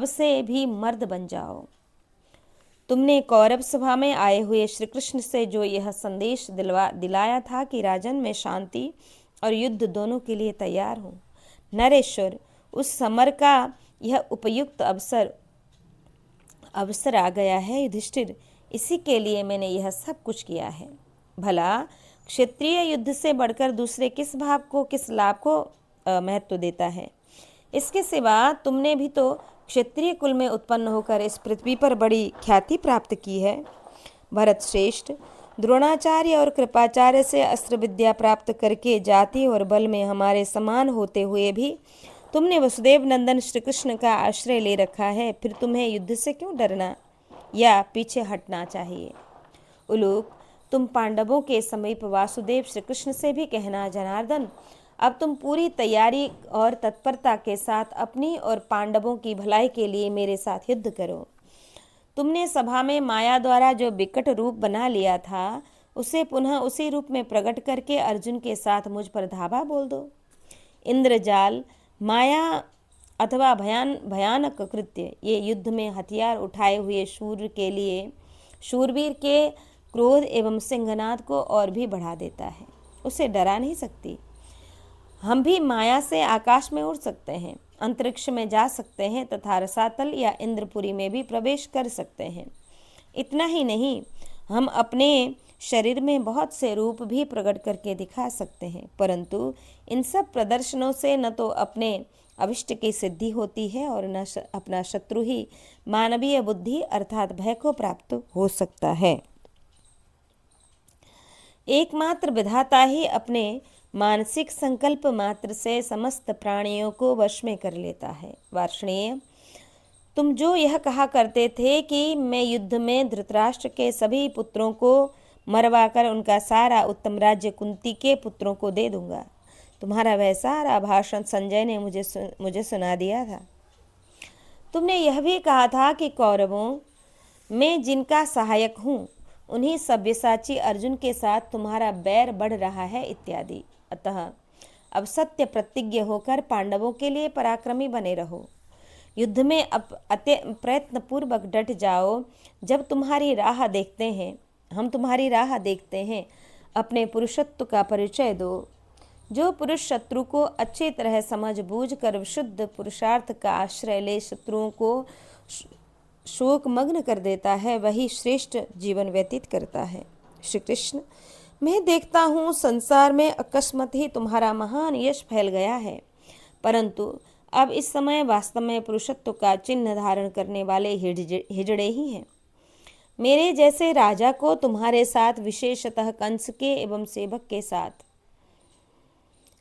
से भी मर्द बन जाओ। तुमने कौरव सभा में आए हुए श्री कृष्ण से जो यह संदेश दिलाया था कि राजन, मैं शांति और युद्ध दोनों के लिए तैयार हूँ। नरेश्वर, उस समर का यह उपयुक्त अवसर आ गया है। युधिष्ठिर, इसी के लिए मैंने यह सब कुछ किया है। भला क्षेत्रीय युद्ध से बढ़कर दूसरे किस भाव को, किस लाभ को महत्व देता है? इसके सिवा तुमने भी तो क्षत्रिय कुल में उत्पन्न होकर इस पृथ्वी पर बड़ी ख्याति प्राप्त की है। भरत श्रेष्ठ, द्रोणाचार्य और कृपाचार्य से अस्त्र विद्या प्राप्त करके जाति और बल में हमारे समान होते हुए भी तुमने वसुदेव नंदन श्री कृष्ण का आश्रय ले रखा है। फिर तुम्हें युद्ध से क्यों डरना या पीछे हटना चाहिए? उलूक, तुम पांडवों के समीप वासुदेव श्री कृष्ण से भी कहना, जनार्दन अब तुम पूरी तैयारी और तत्परता के साथ अपनी और पांडवों की भलाई के लिए मेरे साथ युद्ध करो। तुमने सभा में माया द्वारा जो विकट रूप बना लिया था, उसे पुनः उसी रूप में प्रकट करके अर्जुन के साथ मुझ पर धावा बोल दो। इंद्रजाल, माया अथवा भयानक कृत्य, ये युद्ध में हथियार उठाए हुए शूरवीर के क्रोध एवं सिंहनाद को और भी बढ़ा देता है। उसे डरा नहीं सकती। हम भी माया से आकाश में उड़ सकते हैं, अंतरिक्ष में जा सकते हैं तथा रसातल या इंद्रपुरी में भी प्रवेश कर सकते हैं। इतना ही नहीं, हम अपने शरीर में बहुत से रूप भी प्रकट करके दिखा सकते हैं, परंतु इन सब प्रदर्शनों से न तो अपने अभिष्ट की सिद्धि होती है और न अपना शत्रु ही मानवीय बुद्धि अर्थात भय को प्राप्त हो सकता है। एकमात्र विधाता ही अपने मानसिक संकल्प मात्र से समस्त प्राणियों को वश में कर लेता है। वार्ष्णेय, तुम जो यह कहा करते थे कि मैं युद्ध में धृतराष्ट्र के सभी पुत्रों को मरवाकर उनका सारा उत्तम राज्य कुंती के पुत्रों को दे दूंगा, तुम्हारा वह सारा भाषण संजय ने मुझे सुना दिया था। तुमने यह भी कहा था कि कौरवों में जिनका सहायक हूँ उन्हीं सव्यसाची अर्जुन के साथ तुम्हारा बैर बढ़ रहा है इत्यादि। अतः अब सत्य प्रतिज्ञ होकर पांडवों के लिए पराक्रमी बने रहो। युद्ध में अब प्रयत्न पूर्वक डट जाओ। जब तुम्हारी राह देखते हैं, हम तुम्हारी राह देखते हैं, अपने पुरुषत्व का परिचय दो। जो पुरुष शत्रु को अच्छी तरह समझ बूझ कर विशुद्ध पुरुषार्थ का आश्रय ले शत्रुओं को शोक मग्न कर देता है, वही श्रेष्ठ जीवन व्यतीत करता है। श्री कृष्ण, मैं देखता हूँ संसार में अकस्मात ही तुम्हारा महान यश फैल गया है, परंतु अब इस समय वास्तव में पुरुषत्व का चिन्ह धारण करने वाले हिजड़े ही हैं। मेरे जैसे राजा को तुम्हारे साथ, विशेषतः कंस के एवं सेवक के साथ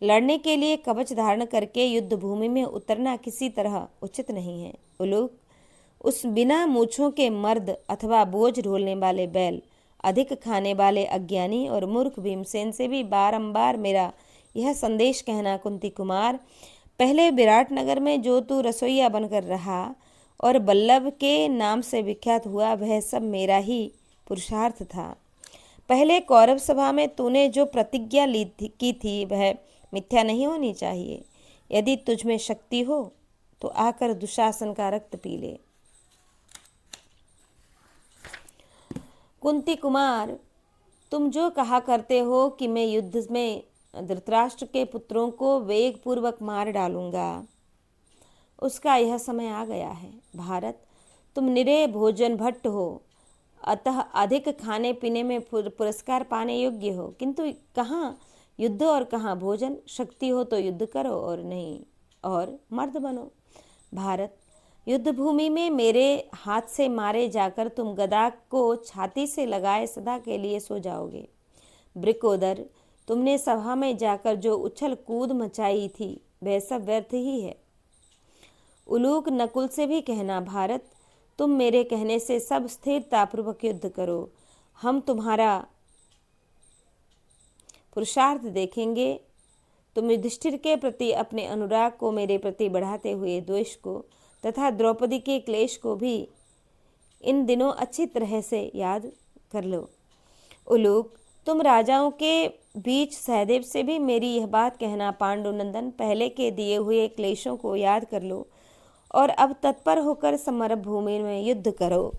लड़ने के लिए कवच धारण करके युद्ध भूमि में उतरना किसी तरह उचित नहीं है। उलूक, उस बिना मूछों के मर्द अथवा बोझ ढोलने वाले बैल, अधिक खाने वाले अज्ञानी और मूर्ख भीमसेन से भी बारंबार मेरा यह संदेश कहना, कुंती कुमार, पहले विराटनगर में जो तू रसोइया बनकर रहा और बल्लभ के नाम से विख्यात हुआ, वह सब मेरा ही पुरुषार्थ था। पहले कौरव सभा में तूने जो प्रतिज्ञा की थी वह मिथ्या नहीं होनी चाहिए। यदि तुझ में शक्ति हो तो आकर दुशासन का रक्त पी ले। कुंती कुमार, तुम जो कहा करते हो कि मैं युद्ध में धृतराष्ट्र के पुत्रों को वेग पूर्वक मार डालूंगा, उसका यह समय आ गया है। भारत, तुम निरे भोजन भट्ट हो, अतः अधिक खाने पीने में पुरस्कार पाने योग्य हो, किंतु कहाँ युद्ध और कहाँ भोजन। शक्ति हो तो युद्ध करो और नहीं और मर्द बनो। भारत, युद्ध भूमि में मेरे हाथ से मारे जाकर तुम गदा को छाती से लगाए सदा के लिए सो जाओगे। ब्रिकोदर, तुमने सभा में जाकर जो उछल कूद मचाई थी वह सब व्यर्थ ही है। उलूक, नकुल से भी कहना, भारत, तुम मेरे कहने से सब स्थिरतापूर्वक युद्ध करो। हम तुम्हारा पुरुषार्थ देखेंगे। तुम युधिष्ठिर के प्रति अपने अनुराग को मेरे प्रति बढ़ाते हुए द्वेष को तथा द्रौपदी के क्लेश को भी इन दिनों अच्छी तरह से याद कर लो। उलूक, तुम राजाओं के बीच सहदेव से भी मेरी यह बात कहना, पांडुनंदन, पहले के दिए हुए क्लेशों को याद कर लो और अब तत्पर होकर समर भूमि में युद्ध करो।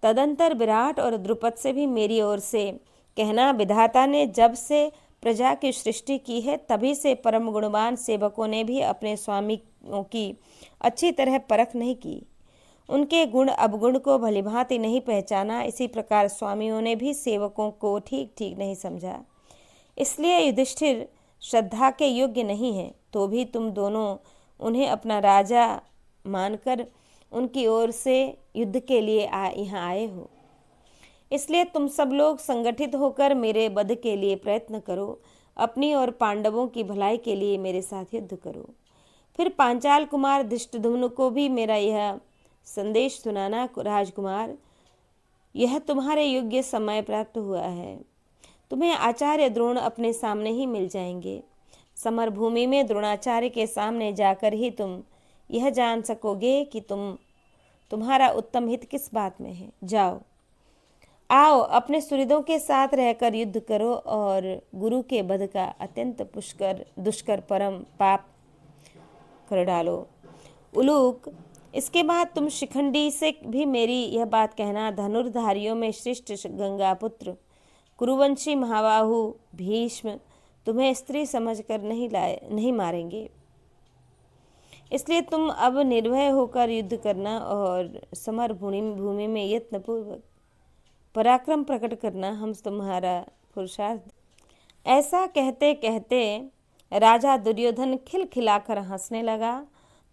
तदंतर विराट और द्रुपद से भी मेरी ओर से कहना, विधाता ने जब से प्रजा की सृष्टि की है तभी से परम गुणवान सेवकों ने भी अपने स्वामियों की अच्छी तरह परख नहीं की, उनके गुण अवगुण को भलीभांति नहीं पहचाना। इसी प्रकार स्वामियों ने भी सेवकों को ठीक ठीक नहीं समझा। इसलिए युधिष्ठिर श्रद्धा के योग्य नहीं है, तो भी तुम दोनों उन्हें अपना राजा मानकर उनकी ओर से युद्ध के लिए यहाँ आए हो। इसलिए तुम सब लोग संगठित होकर मेरे वध के लिए प्रयत्न करो, अपनी और पांडवों की भलाई के लिए मेरे साथ युद्ध करो। फिर पांचाल कुमार धृष्टद्युम्न को भी मेरा यह संदेश सुनाना, राजकुमार, यह तुम्हारे योग्य समय प्राप्त हुआ है। तुम्हें आचार्य द्रोण अपने सामने ही मिल जाएंगे। समर भूमि में द्रोणाचार्य के सामने जाकर ही तुम यह जान सकोगे कि तुम्हारा उत्तम हित किस बात में है। जाओ, आओ, अपने सुहृदों के साथ रहकर युद्ध करो और गुरु के वध का अत्यंत दुष्कर परम पाप कर डालो। उलूक, इसके बाद तुम शिखंडी से भी मेरी यह बात कहना, धनुर्धारियों में श्रेष्ठ गंगापुत्र कुरुवंशी महाबाहु भीष्म तुम्हें स्त्री समझकर नहीं मारेंगे। इसलिए तुम अब निर्भय होकर युद्ध करना और समर भूमि में यत्नपूर्वक पराक्रम प्रकट करना, हम तुम्हारा पुरुषार्थ। ऐसा कहते कहते राजा दुर्योधन खिलखिलाकर हंसने लगा।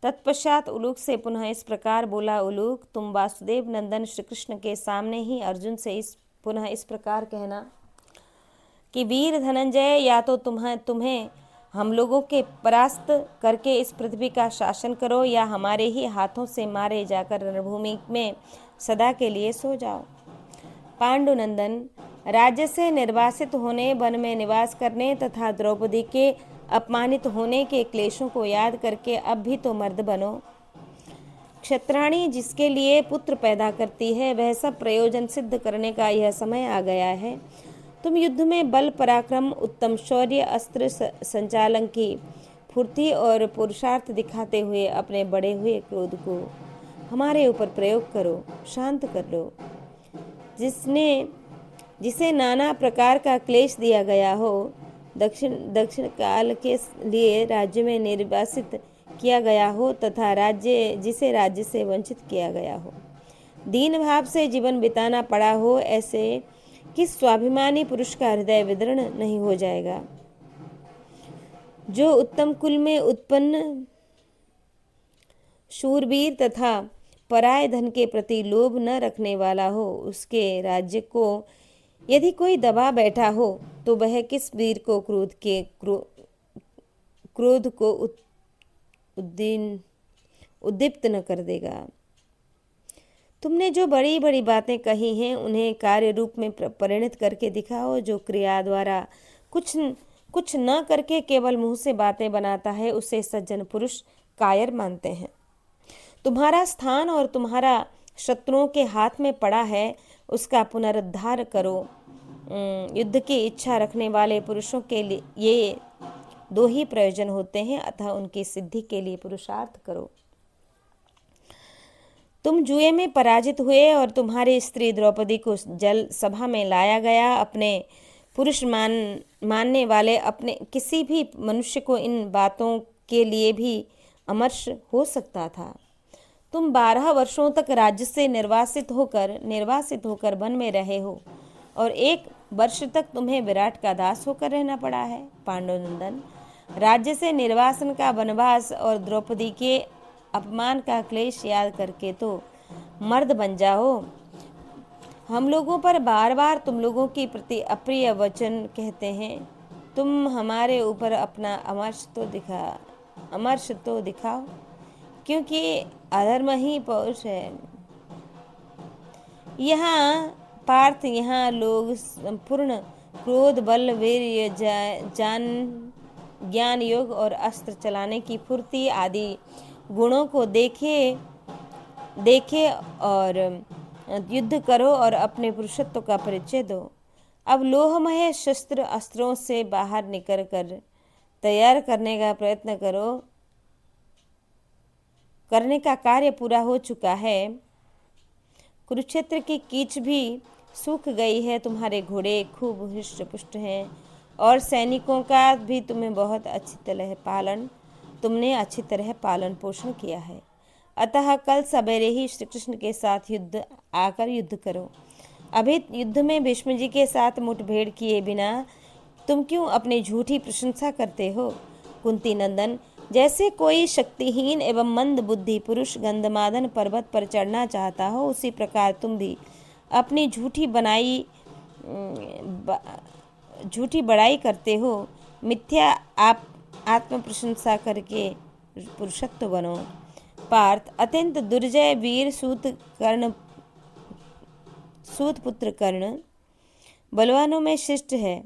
तत्पश्चात उलूक से पुनः इस प्रकार बोला, उलूक, तुम वासुदेव नंदन श्री कृष्ण के सामने ही अर्जुन से पुनः इस प्रकार कहना कि वीर धनंजय, या तो तुम्हें हम लोगों के परास्त करके इस पृथ्वी का शासन करो, या हमारे ही हाथों से मारे जाकर रणभूमि में सदा के लिए सो जाओ। पांडुनंदन, राज्य से निर्वासित होने, वन में निवास करने तथा द्रौपदी के अपमानित होने के क्लेशों को याद करके अब भी तो मर्द बनो। क्षत्राणी जिसके लिए पुत्र पैदा करती है, वह सब प्रयोजन सिद्ध करने का यह समय आ गया है। तुम युद्ध में बल पराक्रम, उत्तम शौर्य, अस्त्र संचालन की फुर्ती और पुरुषार्थ दिखाते हुए अपने बढ़े हुए क्रोध को हमारे ऊपर प्रयोग करो, शांत कर लो। जिसे नाना प्रकार का क्लेश दिया गया हो, दक्षिण काल के लिए राज्य में निर्वासित किया गया हो तथा जिसे राज्य से वंचित किया गया हो, दीन भाव से जीवन बिताना पड़ा हो, ऐसे किस स्वाभिमानी पुरुष का हृदय विदीर्ण नहीं हो जाएगा। जो उत्तम कुल में उत्पन्न शूरवीर तथा पराय धन के प्रति लोभ न रखने वाला हो, उसके राज्य को यदि कोई दबा बैठा हो तो वह किस वीर को क्रोध को उद्दीप्त न कर देगा। तुमने जो बड़ी बड़ी बातें कही हैं, उन्हें कार्य रूप में परिणत करके दिखाओ। जो क्रिया द्वारा कुछ न करके केवल मुंह से बातें बनाता है, उसे सज्जन पुरुष कायर मानते हैं। तुम्हारा स्थान और तुम्हारा शत्रुओं के हाथ में पड़ा है, उसका पुनरुद्धार करो। युद्ध की इच्छा रखने वाले पुरुषों के लिए ये दो ही प्रयोजन होते हैं, अतः उनकी सिद्धि के लिए पुरुषार्थ करो। तुम जुए में पराजित हुए और तुम्हारी स्त्री द्रौपदी को जल सभा में लाया गया। अपने पुरुष मानने वाले अपने किसी भी मनुष्य को इन बातों के लिए भी अमर्ष हो सकता था। तुम 12 वर्षों तक राज्य से निर्वासित होकर वन में रहे हो और 1 वर्ष तक तुम्हें विराट का दास होकर रहना पड़ा है। पांडुनंदन, राज्य से निर्वासन का वनवास और द्रौपदी के अपमान का क्लेश याद करके तो मर्द बन जाओ। हम लोगों पर बार बार तुम लोगों की प्रति अप्रिय वचन कहते हैं। तुम हमारे ऊपर अपना अमर्ष तो दिखाओ, क्योंकि अधर्म ही पौरुष है। यहाँ लोग संपूर्ण क्रोध, बल, वीर्य, ज्ञान, योग और अस्त्र चलाने की फुर्ती आदि गुणों को देखे और युद्ध करो और अपने पुरुषत्व का परिचय दो। अब लोहमय शस्त्र अस्त्रों से बाहर निकल कर तैयार करने का प्रयत्न करो। करने का कार्य पूरा हो चुका है। कुरुक्षेत्र की कीच भी सूख गई है। तुम्हारे घोड़े खूब हृष्ट पुष्ट हैं और सैनिकों का भी तुमने अच्छी तरह पालन पोषण किया है। अतः कल सवेरे ही श्री कृष्ण के साथ युद्ध करो। अभी युद्ध में भीष्म जी के साथ मुठभेड़ किए बिना तुम क्यों अपनी झूठी प्रशंसा करते हो? कुंती नंदन, जैसे कोई शक्तिहीन एवं मंद बुद्धि पुरुष गंधमादन पर्वत पर चढ़ना चाहता हो, उसी प्रकार तुम भी अपनी झूठी बड़ाई करते हो। मिथ्या आत्म प्रशंसा करके पुरुषत्व बनो। सूत पुत्र कर्ण बलवानों में श्रेष्ठ है।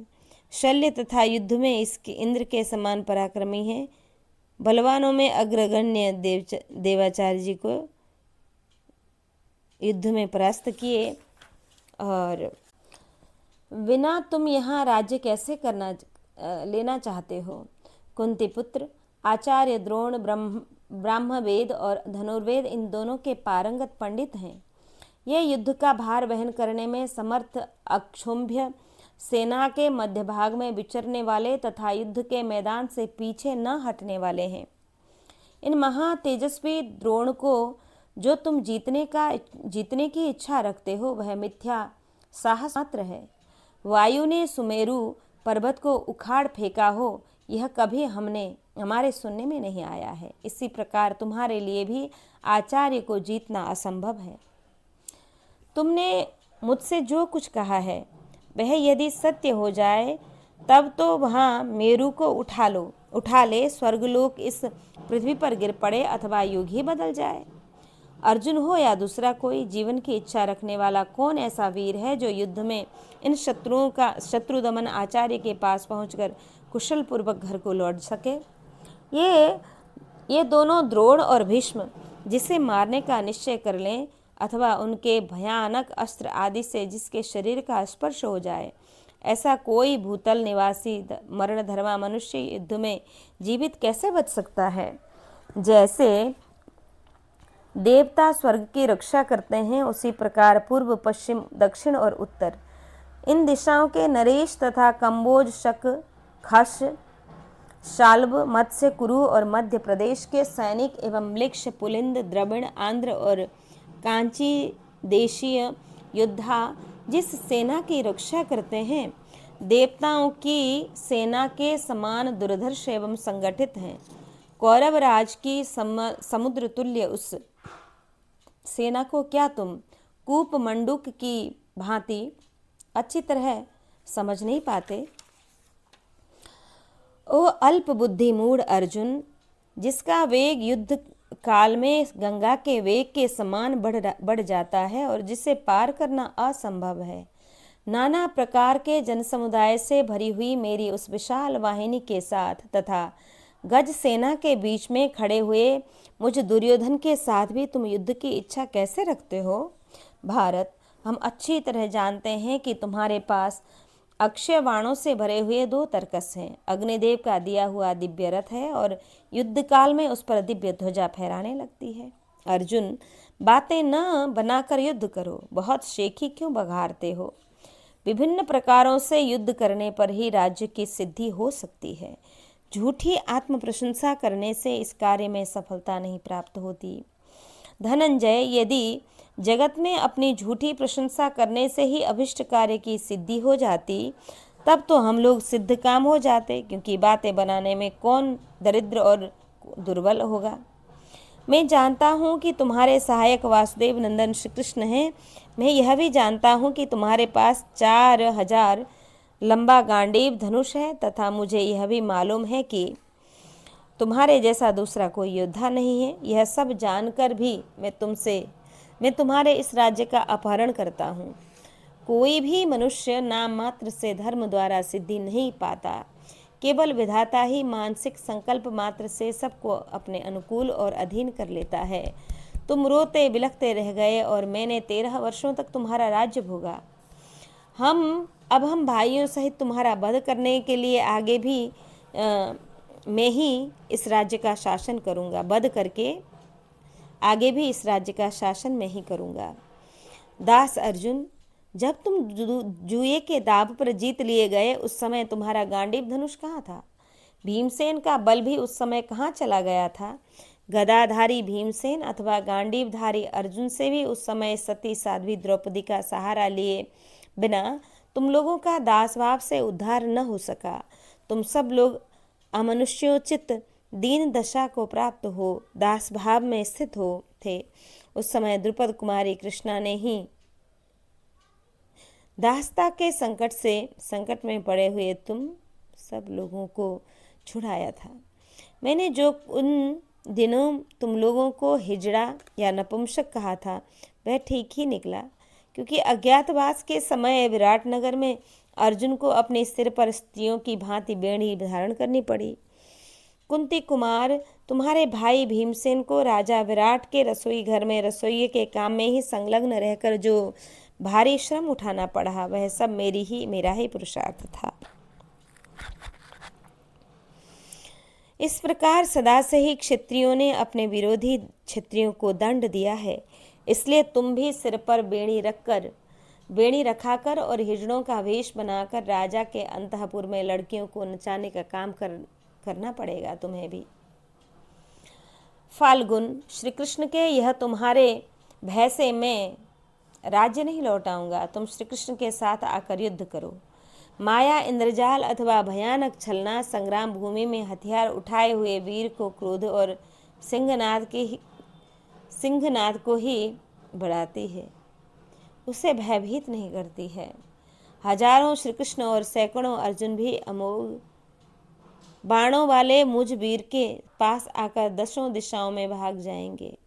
शल्य तथा युद्ध में इसके इंद्र के समान पराक्रमी है। बलवानों में अग्रगण्य देवाचार्य जी को युद्ध में परास्त किए। और बिना तुम यहाँ राज्य कैसे लेना चाहते हो? कुंती पुत्र आचार्य द्रोण ब्राह्मवेद और धनुर्वेद इन दोनों के पारंगत पंडित हैं। ये युद्ध का भार वहन करने में समर्थ अक्षुंभ्य सेना के मध्य भाग में विचरने वाले तथा युद्ध के मैदान से पीछे न हटने वाले हैं। इन महा तेजस्वी द्रोण को जो तुम जीतने की इच्छा रखते हो वह मिथ्या साहस मात्र है। वायु ने सुमेरु पर्वत को उखाड़ फेंका हो, यह कभी हमारे सुनने में नहीं आया है। इसी प्रकार तुम्हारे लिए भी आचार्य को जीतना असंभव है। तुमने मुझसे जो कुछ कहा है वह यदि सत्य हो जाए तब तो वहाँ मेरु को उठा ले, स्वर्गलोक इस पृथ्वी पर गिर पड़े अथवा युग ही बदल जाए। अर्जुन हो या दूसरा कोई, जीवन की इच्छा रखने वाला कौन ऐसा वीर है जो युद्ध में इन शत्रु दमन आचार्य के पास पहुंचकर कुशल पूर्वक घर को लौट सके? ये दोनों द्रोण और भीष्म जिसे मारने का निश्चय कर लें अथवा उनके भयानक अस्त्र आदि से जिसके शरीर का स्पर्श हो जाए, ऐसा कोई भूतल निवासी मरण धर्मा मनुष्य युद्ध में जीवित कैसे बच सकता है? जैसे देवता स्वर्ग की रक्षा करते हैं, उसी प्रकार पूर्व, पश्चिम, दक्षिण और उत्तर इन दिशाओं के नरेश तथा कंबोज, शक, खश, शाल्ब, मत्स्य, कुरु और मध्य प्रदेश के सैनिक एवं म्लेच्छ, पुलिंद, द्रविड़, आंध्र और कांची देशीय योद्धा जिस सेना की रक्षा करते हैं, देवताओं की सेना के समान दुर्धर्ष एवं संगठित हैं। कौरव राज की समुद्र तुल्य उस सेना को क्या तुम कूप मंडूक की भांति अच्छी तरह समझ नहीं पाते? ओ अल्प बुद्धि मूढ़ अर्जुन, जिसका वेग युद्ध काल में गंगा के वेग के समान बढ़ जाता है और जिसे पार करना असंभव है। नाना प्रकार के जनसमुदाय से भरी हुई मेरी उस विशाल वाहिनी के साथ तथा गज सेना के बीच में खड़े हुए मुझ दुर्योधन के साथ भी तुम युद्ध की इच्छा कैसे रखते हो? भारत, हम अच्छी तरह जानते हैं कि तुम्हारे पास अक्षय बाणों से भरे हुए 2 तरकस हैं। अग्निदेव का दिया हुआ दिव्य रथ है और युद्ध काल में उस पर दिव्य ध्वजा फहराने लगती है। अर्जुन, बातें न बनाकर युद्ध करो, बहुत शेखी क्यों बघारते हो? विभिन्न प्रकारों से युद्ध करने पर ही राज्य की सिद्धि हो सकती है। झूठी आत्म प्रशंसा करने से इस कार्य में सफलता नहीं प्राप्त होती। धनंजय, यदि जगत में अपनी झूठी प्रशंसा करने से ही अभिष्ट कार्य की सिद्धि हो जाती, तब तो हम लोग सिद्ध काम हो जाते, क्योंकि बातें बनाने में कौन दरिद्र और दुर्बल होगा। मैं जानता हूँ कि तुम्हारे सहायक वासुदेव नंदन श्री कृष्ण हैं। मैं यह भी जानता हूँ कि तुम्हारे पास 4000 लंबा गांडीव धनुष है तथा मुझे यह भी मालूम है कि तुम्हारे जैसा दूसरा कोई योद्धा नहीं है। यह सब जानकर भी मैं तुम्हारे इस राज्य का अपहरण करता हूँ। कोई भी मनुष्य नाम मात्र से धर्म द्वारा सिद्धि नहीं पाता। केवल विधाता ही मानसिक संकल्प मात्र से सबको अपने अनुकूल और अधीन कर लेता है। तुम रोते बिलखते रह गए और मैंने 13 वर्षों तक तुम्हारा राज्य भोगा। अब हम भाइयों सहित तुम्हारा वध करने के लिए आगे भी मैं ही इस राज्य का शासन करूँगा। वध करके आगे भी इस राज्य का शासन मैं ही करूँगा। दास अर्जुन, जब तुम जुए के दाव पर जीत लिए गए उस समय तुम्हारा गांडीव धनुष कहाँ था? भीमसेन का बल भी उस समय कहाँ चला गया था? गदाधारी भीमसेन अथवा गांडीवधारी अर्जुन से भी उस समय सती साध्वी द्रौपदी का सहारा लिए बिना तुम लोगों का दासभाव से उद्धार न हो सका। तुम सब लोग अमनुष्योचित दीन दशा को प्राप्त हो दास भाव में स्थित हो थे। उस समय द्रुपद कुमारी कृष्णा ने ही दासता के संकट में पड़े हुए तुम सब लोगों को छुड़ाया था। मैंने जो उन दिनों तुम लोगों को हिजड़ा या नपुंसक कहा था वह ठीक ही निकला, क्योंकि अज्ञातवास के समय विराटनगर में अर्जुन को अपने सिर पर स्त्रियों की भांति बेड़ी धारण करनी पड़ी। कुंती कुमार, तुम्हारे भाई भीमसेन को राजा विराट के रसोई घर में रसोई के काम में ही संलग्न रहकर जो भारी श्रम उठाना पड़ा, वह सब मेरा ही पुरुषार्थ था। इस प्रकार सदा से ही क्षत्रियों ने अपने विरोधी क्षत्रियों को दंड दिया है। इसलिए तुम भी सिर पर बेड़ी रखाकर और हिजड़ों का वेश बनाकर राजा के अंतःपुर में लड़कियों को नचाने का काम करना पड़ेगा तुम्हें भी। फाल्गुन, श्री कृष्ण के यह तुम्हारे भय से मैं राज्य नहीं लौटाऊंगा। तुम श्री कृष्ण के साथ आकर युद्ध करो। माया, इंद्रजाल अथवा भयानक छलना संग्राम भूमि में हथियार उठाए हुए वीर को क्रोध और सिंहनाद को ही बढ़ाती है, उसे भयभीत नहीं करती है। हजारों श्री कृष्ण और सैकड़ों अर्जुन भी अमोघ बाणों वाले मुझ वीर के पास आकर दसों दिशाओं में भाग जाएंगे।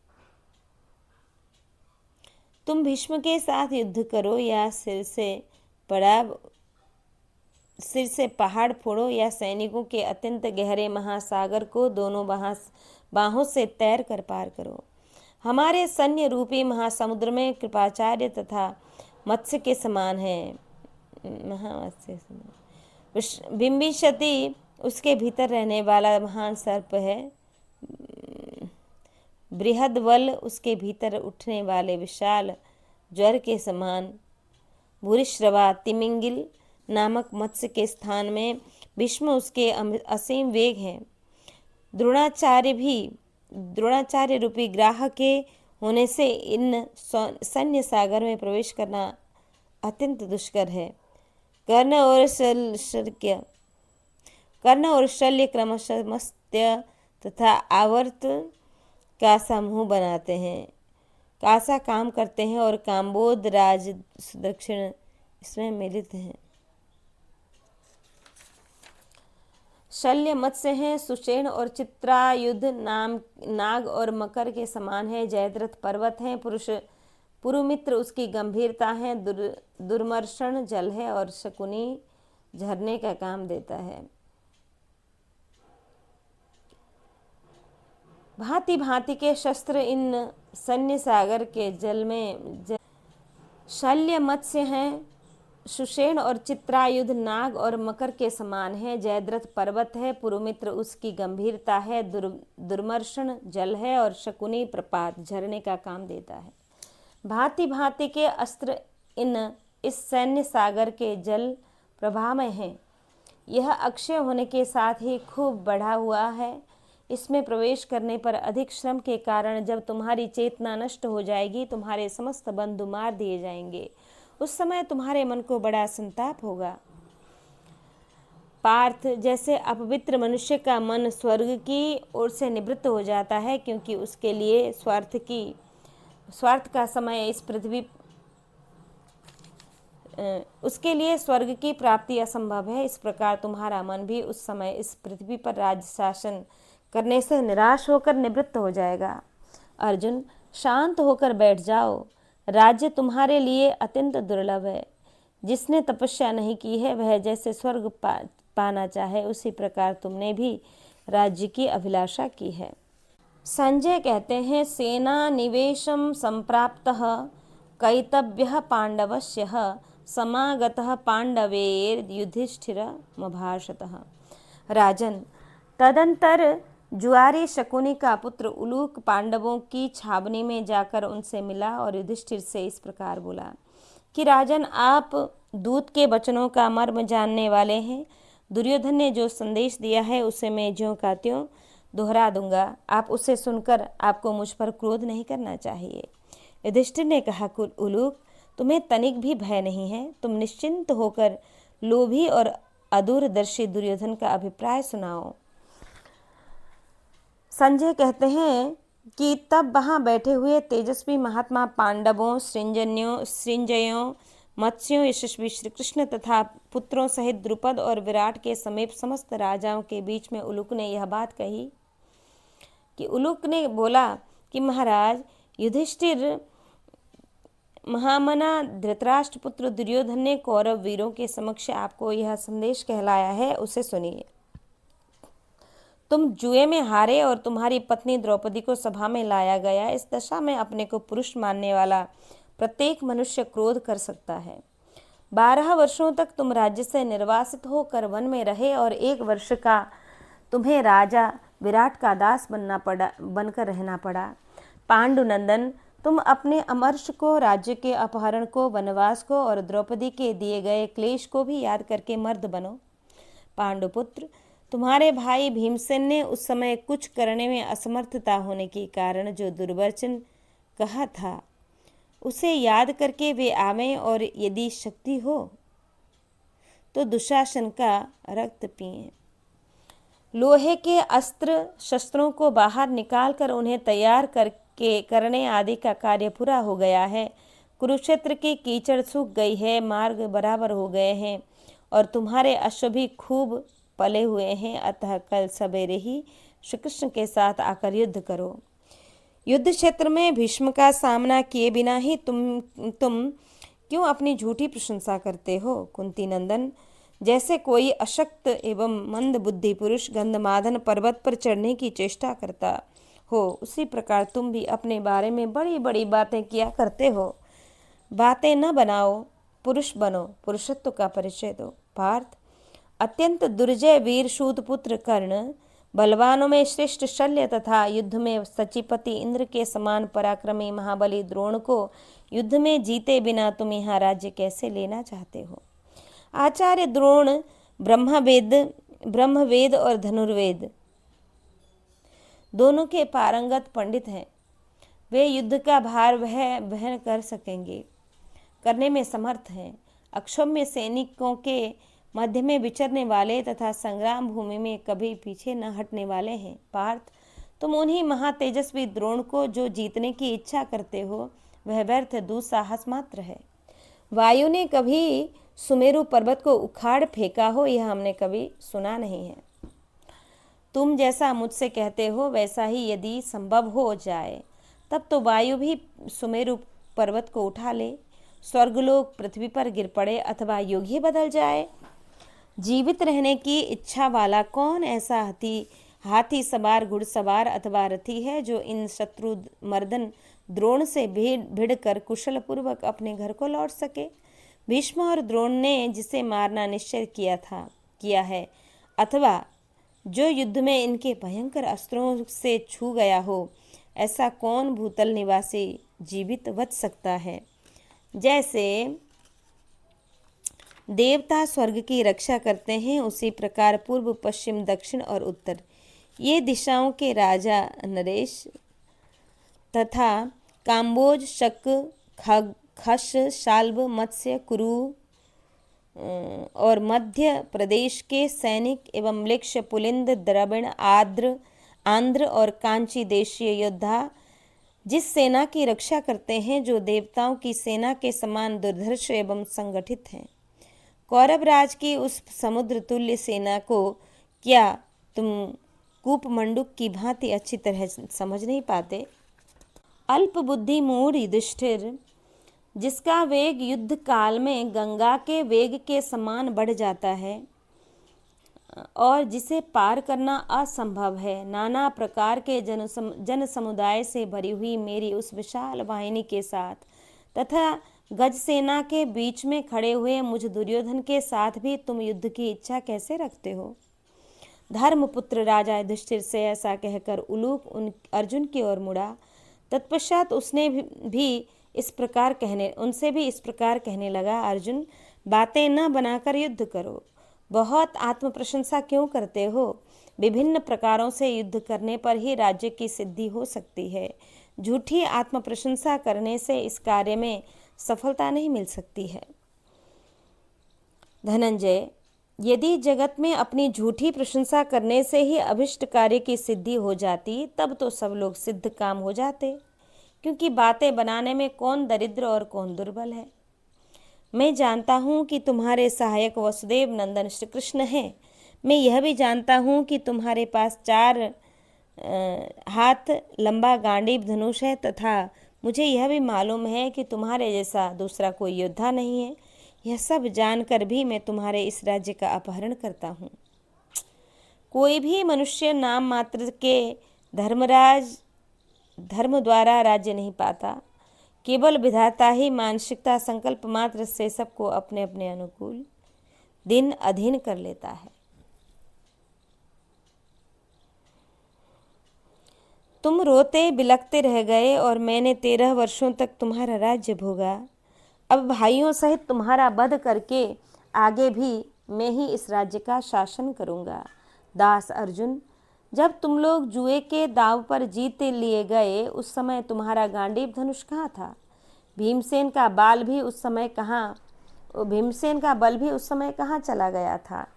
तुम भीष्म के साथ युद्ध करो या सिर से पहाड़ फोड़ो या सैनिकों के अत्यंत गहरे महासागर को दोनों बाहों से तैर कर पार करो। हमारे सैन्य रूपी महासमुद्र में कृपाचार्य तथा मत्स्य के समान है, महामत्स्य समान। बिंबिशति उसके भीतर रहने वाला महान सर्प है। बृहदवल उसके भीतर उठने वाले विशाल ज्वर के समान। भूरिश्रवा तिमिंगिल नामक मत्स्य के स्थान में भीष्म उसके असीम वेग हैं। द्रोणाचार्य रूपी ग्राह के होने से इन सैन्य सागर में प्रवेश करना अत्यंत दुष्कर है। कर्ण और शल्य क्रमशः मत्स्य तथा आवर्त का समूह बनाते हैं, कासा काम करते हैं और काम्बोद राज दक्षिण इसमें मिलित हैं। शल्य मत्स्य हैं, सुषेण और चित्रायुध नाग और मकर के समान है। जयद्रथ पर्वत हैं, पुरुमित्र उसकी गंभीरता है। दुर्मर्शन जल है और शकुनी झरने का काम देता है। भांति भांति के शस्त्र इन सैन्य सागर के जल में शल्य मत्स्य हैं, सुषेण और चित्रायुध नाग और मकर के समान है। जयद्रथ पर्वत है, पुरुमित्र उसकी गंभीरता है। दुर्मर्शन जल है और शकुनी प्रपात झरने का काम देता है। भांति भांति के अस्त्र इस सैन्य सागर के जल प्रवाह में हैं। यह अक्षय होने के साथ ही खूब बढ़ा हुआ है। इसमें प्रवेश करने पर अधिक श्रम के कारण जब तुम्हारी चेतना नष्ट हो जाएगी, तुम्हारे समस्त बंधु मार दिए जाएंगे। उस समय तुम्हारे मन को बड़ा संताप होगा। पार्थ, जैसे अपवित्र मनुष्य का मन स्वर्ग की ओर से निवृत्त हो जाता है, क्योंकि उसके लिए स्वार्थ का समय उसके लिए स्वर्ग की प्राप्ति असंभव है, इस प्रकार तुम्हारा मन भी उस समय इस पृथ्वी पर राज्य शासन करने से निराश होकर निवृत्त हो जाएगा। अर्जुन, शांत होकर बैठ जाओ। राज्य तुम्हारे लिए अत्यंत दुर्लभ है। जिसने तपस्या नहीं की है वह जैसे स्वर्ग पाना चाहे, उसी प्रकार तुमने भी राज्य की अभिलाषा की है। संजय कहते हैं, सेना निवेशम संप्राप्तः कैतव्यः पांडवस्यः समागतः पांडवेर युधिष्ठिरमभाषतः। राजन, तदंतर जुआरी शकुनी का पुत्र उलूक पांडवों की छावनी में जाकर उनसे मिला और युधिष्ठिर से इस प्रकार बोला कि राजन, आप दूत के वचनों का मर्म जानने वाले हैं। दुर्योधन ने जो संदेश दिया है उसे मैं ज्यों का त्यों दोहरा दूंगा। आप उसे सुनकर आपको मुझ पर क्रोध नहीं करना चाहिए। युधिष्ठिर ने कहा, उलूक, तुम्हें तनिक भी भय नहीं है। तुम निश्चिंत होकर लोभी और अदूरदर्शी दुर्योधन का अभिप्राय सुनाओ। संजय कहते हैं कि तब वहां बैठे हुए तेजस्वी महात्मा पांडवों, सृंजयों, मत्स्यों, यशस्वी श्री कृष्ण तथा पुत्रों सहित द्रुपद और विराट के समेत समस्त राजाओं के बीच में उलूक ने यह बात कही कि उलूक ने बोला कि महाराज, युधिष्ठिर महामना धृतराष्ट्रपुत्र दुर्योधन ने कौरव वीरों के समक्ष आपको यह संदेश कहलाया है, उसे सुनिए। तुम जुए में हारे और तुम्हारी पत्नी द्रौपदी को सभा में लाया गया। इस दशा में अपने को पुरुष मानने वाला प्रत्येक मनुष्य क्रोध कर सकता है। 12 वर्षों तक तुम राज्य से निर्वासित होकर वन में रहे और 1 वर्ष का तुम्हें राजा विराट का दास बनकर रहना पड़ा। पांडुनंदन, तुम अपने अमर्ष को, राज्य के अपहरण को, वनवास को और द्रौपदी के दिए गए क्लेश को भी याद करके मर्द बनो। पांडुपुत्र, तुम्हारे भाई भीमसेन ने उस समय कुछ करने में असमर्थता होने के कारण जो दुर्वचन कहा था, उसे याद करके वे आवें और यदि शक्ति हो तो दुशासन का रक्त पिएं। लोहे के अस्त्र शस्त्रों को बाहर निकालकर उन्हें तैयार करने आदि का कार्य पूरा हो गया है। कुरुक्षेत्र की कीचड़ सूख गई है, मार्ग बराबर हो गए हैं और तुम्हारे अश्व भी खूब पले हुए हैं। अतः कल सवेरे ही श्री कृष्ण के साथ आकर युद्ध करो। युद्ध क्षेत्र में भीष्म का सामना किए बिना ही तुम क्यों अपनी झूठी प्रशंसा करते हो? कुंती नंदन, जैसे कोई अशक्त एवं मंद बुद्धि पुरुष गंधमादन पर्वत पर चढ़ने की चेष्टा करता हो, उसी प्रकार तुम भी अपने बारे में बड़ी बड़ी बातें किया करते हो। बातें न बनाओ, पुरुष बनो, पुरुषत्व का परिचय दो। पार्थ, अत्यंत दुर्जय वीर शूतपुत्र कर्ण, बलवानों में श्रेष्ठ शल्य तथा युद्ध में सचिपति इंद्र के समान पराक्रमी महाबली द्रोण को युद्ध में जीते बिना तुम यहाँ राज्य कैसे लेना चाहते हो? आचार्य द्रोण ब्रह्मवेद और धनुर्वेद दोनों के पारंगत पंडित हैं। वे युद्ध का भार वहन करने में समर्थ हैं। अक्षम्य सैनिकों के मध्य में विचरने वाले तथा संग्राम भूमि में कभी पीछे न हटने वाले हैं। पार्थ, तुम उन्हीं महातेजस्वी द्रोण को जो जीतने की इच्छा करते हो, वह व्यर्थ दुस्साहस मात्र है। वायु ने कभी सुमेरु पर्वत को उखाड़ फेंका हो, यह हमने कभी सुना नहीं है। तुम जैसा मुझसे कहते हो वैसा ही यदि संभव हो जाए, तब तो वायु भी सुमेरु पर्वत को उठा ले, स्वर्गलोक पृथ्वी पर गिर पड़े अथवा युग ही बदल जाए। जीवित रहने की इच्छा वाला कौन ऐसा हाथी सवार, घुड़सवार अथवा रथी है जो इन शत्रु मर्दन द्रोण से भिड़ कर कुशल पूर्वक अपने घर को लौट सके? भीष्म और द्रोण ने जिसे मारना निश्चय किया है, अथवा जो युद्ध में इनके भयंकर अस्त्रों से छू गया हो, ऐसा कौन भूतल निवासी जीवित बच सकता है? जैसे देवता स्वर्ग की रक्षा करते हैं, उसी प्रकार पूर्व, पश्चिम, दक्षिण और उत्तर ये दिशाओं के राजा नरेश तथा काम्बोज, शक, खश, शाल्ब, मत्स्य, कुरु और मध्य प्रदेश के सैनिक एवं म्लेच्छ, पुलिंद, द्रविड़, आंध्र और कांची देशीय योद्धा जिस सेना की रक्षा करते हैं, जो देवताओं की सेना के समान दुर्धर्ष एवं संगठित हैं। कौरवराज की उस समुद्र तुल्य सेना को क्या तुम कूपमंडूक की भांति अच्छी तरह समझ नहीं पाते? अल्प बुद्धि मूढ़ युधिष्ठिर, जिसका वेग युद्ध काल में गंगा के वेग के समान बढ़ जाता है और जिसे पार करना असंभव है, नाना प्रकार के जन समुदाय से भरी हुई मेरी उस विशाल वाहिनी के साथ तथा गज सेना के बीच में खड़े हुए मुझ दुर्योधन के साथ भी तुम युद्ध की इच्छा कैसे रखते हो? धर्मपुत्र राजा युधिष्ठिर से ऐसा कहकर उलूक अर्जुन की ओर मुड़ा। तत्पश्चात उनसे भी इस प्रकार कहने लगा, अर्जुन, बातें न बनाकर युद्ध करो। बहुत आत्म प्रशंसा क्यों करते हो? विभिन्न प्रकारों से युद्ध करने पर ही राज्य की सिद्धि हो सकती है। झूठी आत्म प्रशंसा करने से इस कार्य में सफलता नहीं मिल सकती है। धनंजय, यदि जगत में अपनी झूठी प्रशंसा करने से ही अभिष्ट कार्य की सिद्धि हो जाती, तब तो सब लोग सिद्ध काम हो जाते, क्योंकि बातें बनाने में कौन दरिद्र और कौन दुर्बल है। मैं जानता हूँ कि तुम्हारे सहायक वसुदेव नंदन श्री कृष्ण हैं। मैं यह भी जानता हूँ कि तुम्हारे पास 4 हाथ लंबा गांडीव धनुष है तथा मुझे यह भी मालूम है कि तुम्हारे जैसा दूसरा कोई योद्धा नहीं है। यह सब जानकर भी मैं तुम्हारे इस राज्य का अपहरण करता हूँ। कोई भी मनुष्य नाम मात्र के धर्म द्वारा राज्य नहीं पाता। केवल विधाता ही मानसिकता संकल्प मात्र से सबको अपने अपने अनुकूल दिन अधीन कर लेता है। तुम रोते बिलखते रह गए और मैंने 13 वर्षों तक तुम्हारा राज्य भोगा। अब भाइयों सहित तुम्हारा वध करके आगे भी मैं ही इस राज्य का शासन करूँगा। दास अर्जुन, जब तुम लोग जुए के दाव पर जीत लिए गए उस समय तुम्हारा गांडीव धनुष कहाँ था? भीमसेन का बल भी उस समय कहाँ चला गया था?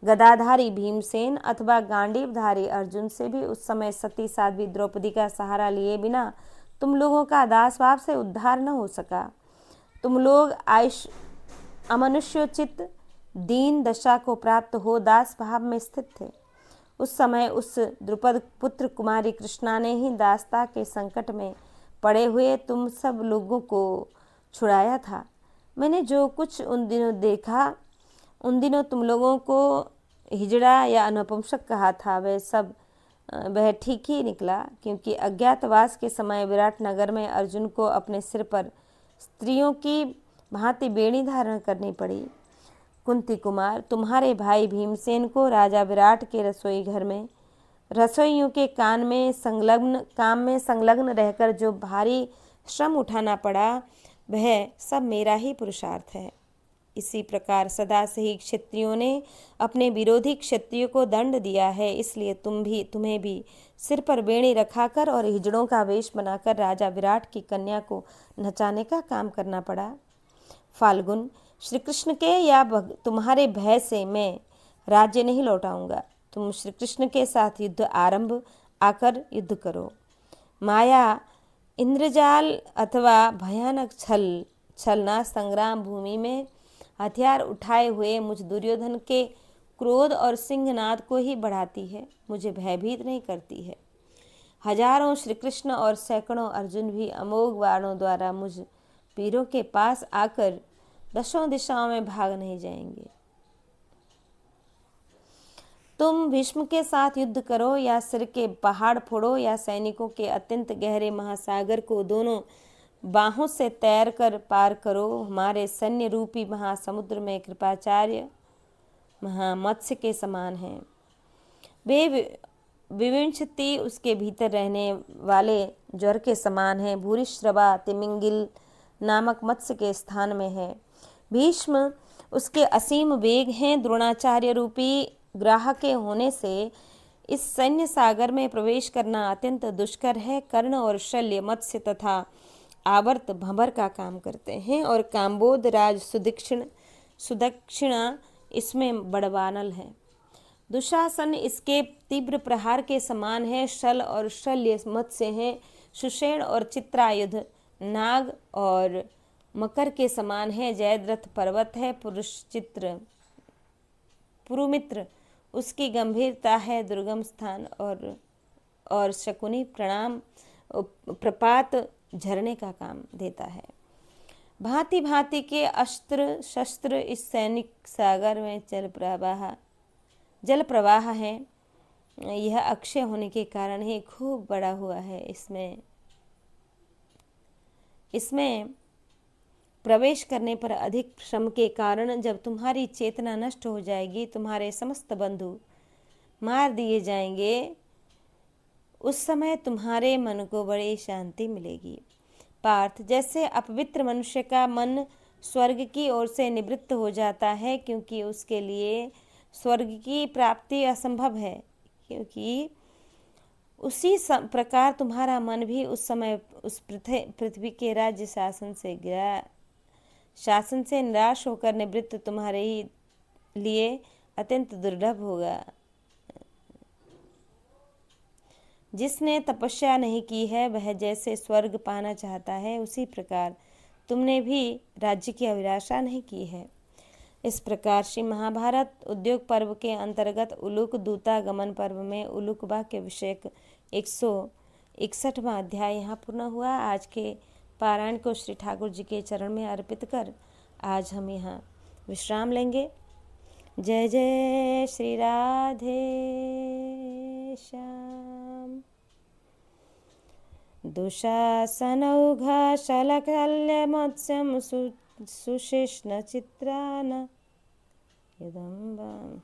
गदाधारी भीमसेन अथवा गांडीवधारी अर्जुन से भी उस समय सती साध्वी द्रौपदी का सहारा लिए बिना तुम लोगों का दास भाव से उद्धार न हो सका। तुम लोग अमनुष्योचित दीन दशा को प्राप्त हो दास भाव में स्थित थे। उस समय उस द्रुपद पुत्र कुमारी कृष्णा ने ही दासता के संकट में पड़े हुए तुम सब लोगों को छुड़ाया था। मैंने जो कुछ उन दिनों देखा, उन दिनों तुम लोगों को हिजड़ा या अनपुंसक कहा था, वह ठीक ही निकला, क्योंकि अज्ञातवास के समय विराट नगर में अर्जुन को अपने सिर पर स्त्रियों की भांति बेड़ी धारण करनी पड़ी। कुंती कुमार, तुम्हारे भाई भीमसेन को राजा विराट के रसोई घर में रसोइयों के काम में संलग्न रहकर जो भारी श्रम उठाना पड़ा, वह सब मेरा ही पुरुषार्थ है। इसी प्रकार सदा से ही क्षत्रियों ने अपने विरोधी क्षत्रियों को दंड दिया है, इसलिए तुम्हें भी सिर पर बेड़ी रखाकर और हिजड़ों का वेश बनाकर राजा विराट की कन्या को नचाने का काम करना पड़ा। फाल्गुन, श्री कृष्ण के या तुम्हारे भय से मैं राज्य नहीं लौटाऊंगा। तुम श्री कृष्ण के साथ आकर युद्ध करो। माया, इंद्रजाल अथवा भयानक छलना संग्राम भूमि में हथियार उठाए हुए मुझ दुर्योधन के क्रोध और सिंहनाद को ही बढ़ाती है, मुझे भयभीत नहीं करती है। हजारों श्री कृष्ण और सैकड़ों अर्जुन भी अमोघ बाणों द्वारा मुझ वीरों के पास आकर दशों दिशाओं में भाग नहीं जाएंगे। तुम भीष्म के साथ युद्ध करो या सिर के पहाड़ फोड़ो या सैनिकों के अत्यंत गहरे महासागर को दोनों बाहों से तैर कर पार करो। हमारे सैन्य रूपी महासमुद्र में कृपाचार्य महामत्स्य के समान हैं। वे विविंशति उसके भीतर रहने वाले ज्वर के समान हैं। भूरिश्रवा तिमिंगिल नामक मत्स्य के स्थान में है। भीष्म उसके असीम वेग हैं। द्रोणाचार्य रूपी ग्राह के होने से इस सैन्य सागर में प्रवेश करना अत्यंत दुष्कर है। कर्ण और शल्य मत्स्य तथा आवर्त भंवर का काम करते हैं और काम्बोद राज सुदक्षिणा इसमें बड़वानल है। दुशासन इसके तीव्र प्रहार के समान है। शल और शल्य मत्स्य हैं। सुषेण और चित्रायुध नाग और मकर के समान है। जयद्रथ पर्वत है। पुरुमित्र उसकी गंभीरता है। दुर्गम स्थान और शकुनी प्रपात झरने का काम देता है। भांति भांति के अस्त्र शस्त्र इस सैनिक सागर में जल प्रवाह है। यह अक्षय होने के कारण ही खूब बड़ा हुआ है। इसमें प्रवेश करने पर अधिक श्रम के कारण जब तुम्हारी चेतना नष्ट हो जाएगी, तुम्हारे समस्त बंधु मार दिए जाएंगे, उस समय तुम्हारे मन को बड़ी शांति मिलेगी। पार्थ, जैसे अपवित्र मनुष्य का मन स्वर्ग की ओर से निवृत्त हो जाता है, क्योंकि उसके लिए स्वर्ग की प्राप्ति असंभव है, क्योंकि उसी प्रकार तुम्हारा मन भी उस समय उस पृथ्वी के राज्य शासन से निराश होकर निवृत्त तुम्हारे ही लिए अत्यंत दुर्लभ होगा। जिसने तपस्या नहीं की है वह जैसे स्वर्ग पाना चाहता है, उसी प्रकार तुमने भी राज्य की अभिलाषा नहीं की है। इस प्रकार श्री महाभारत उद्योग पर्व के अंतर्गत उलूक दूतागमन पर्व में उलूक वाक्य विषयक 161वां अध्याय यहाँ पूर्ण हुआ। आज के पारायण को श्री ठाकुर जी के चरण में अर्पित कर आज हम यहाँ विश्राम लेंगे। जय जय श्री राधे श्याम। दुशासनौघा शलकल्य मत्स्यं सुशिष्ण चित्रान यदम्बम्।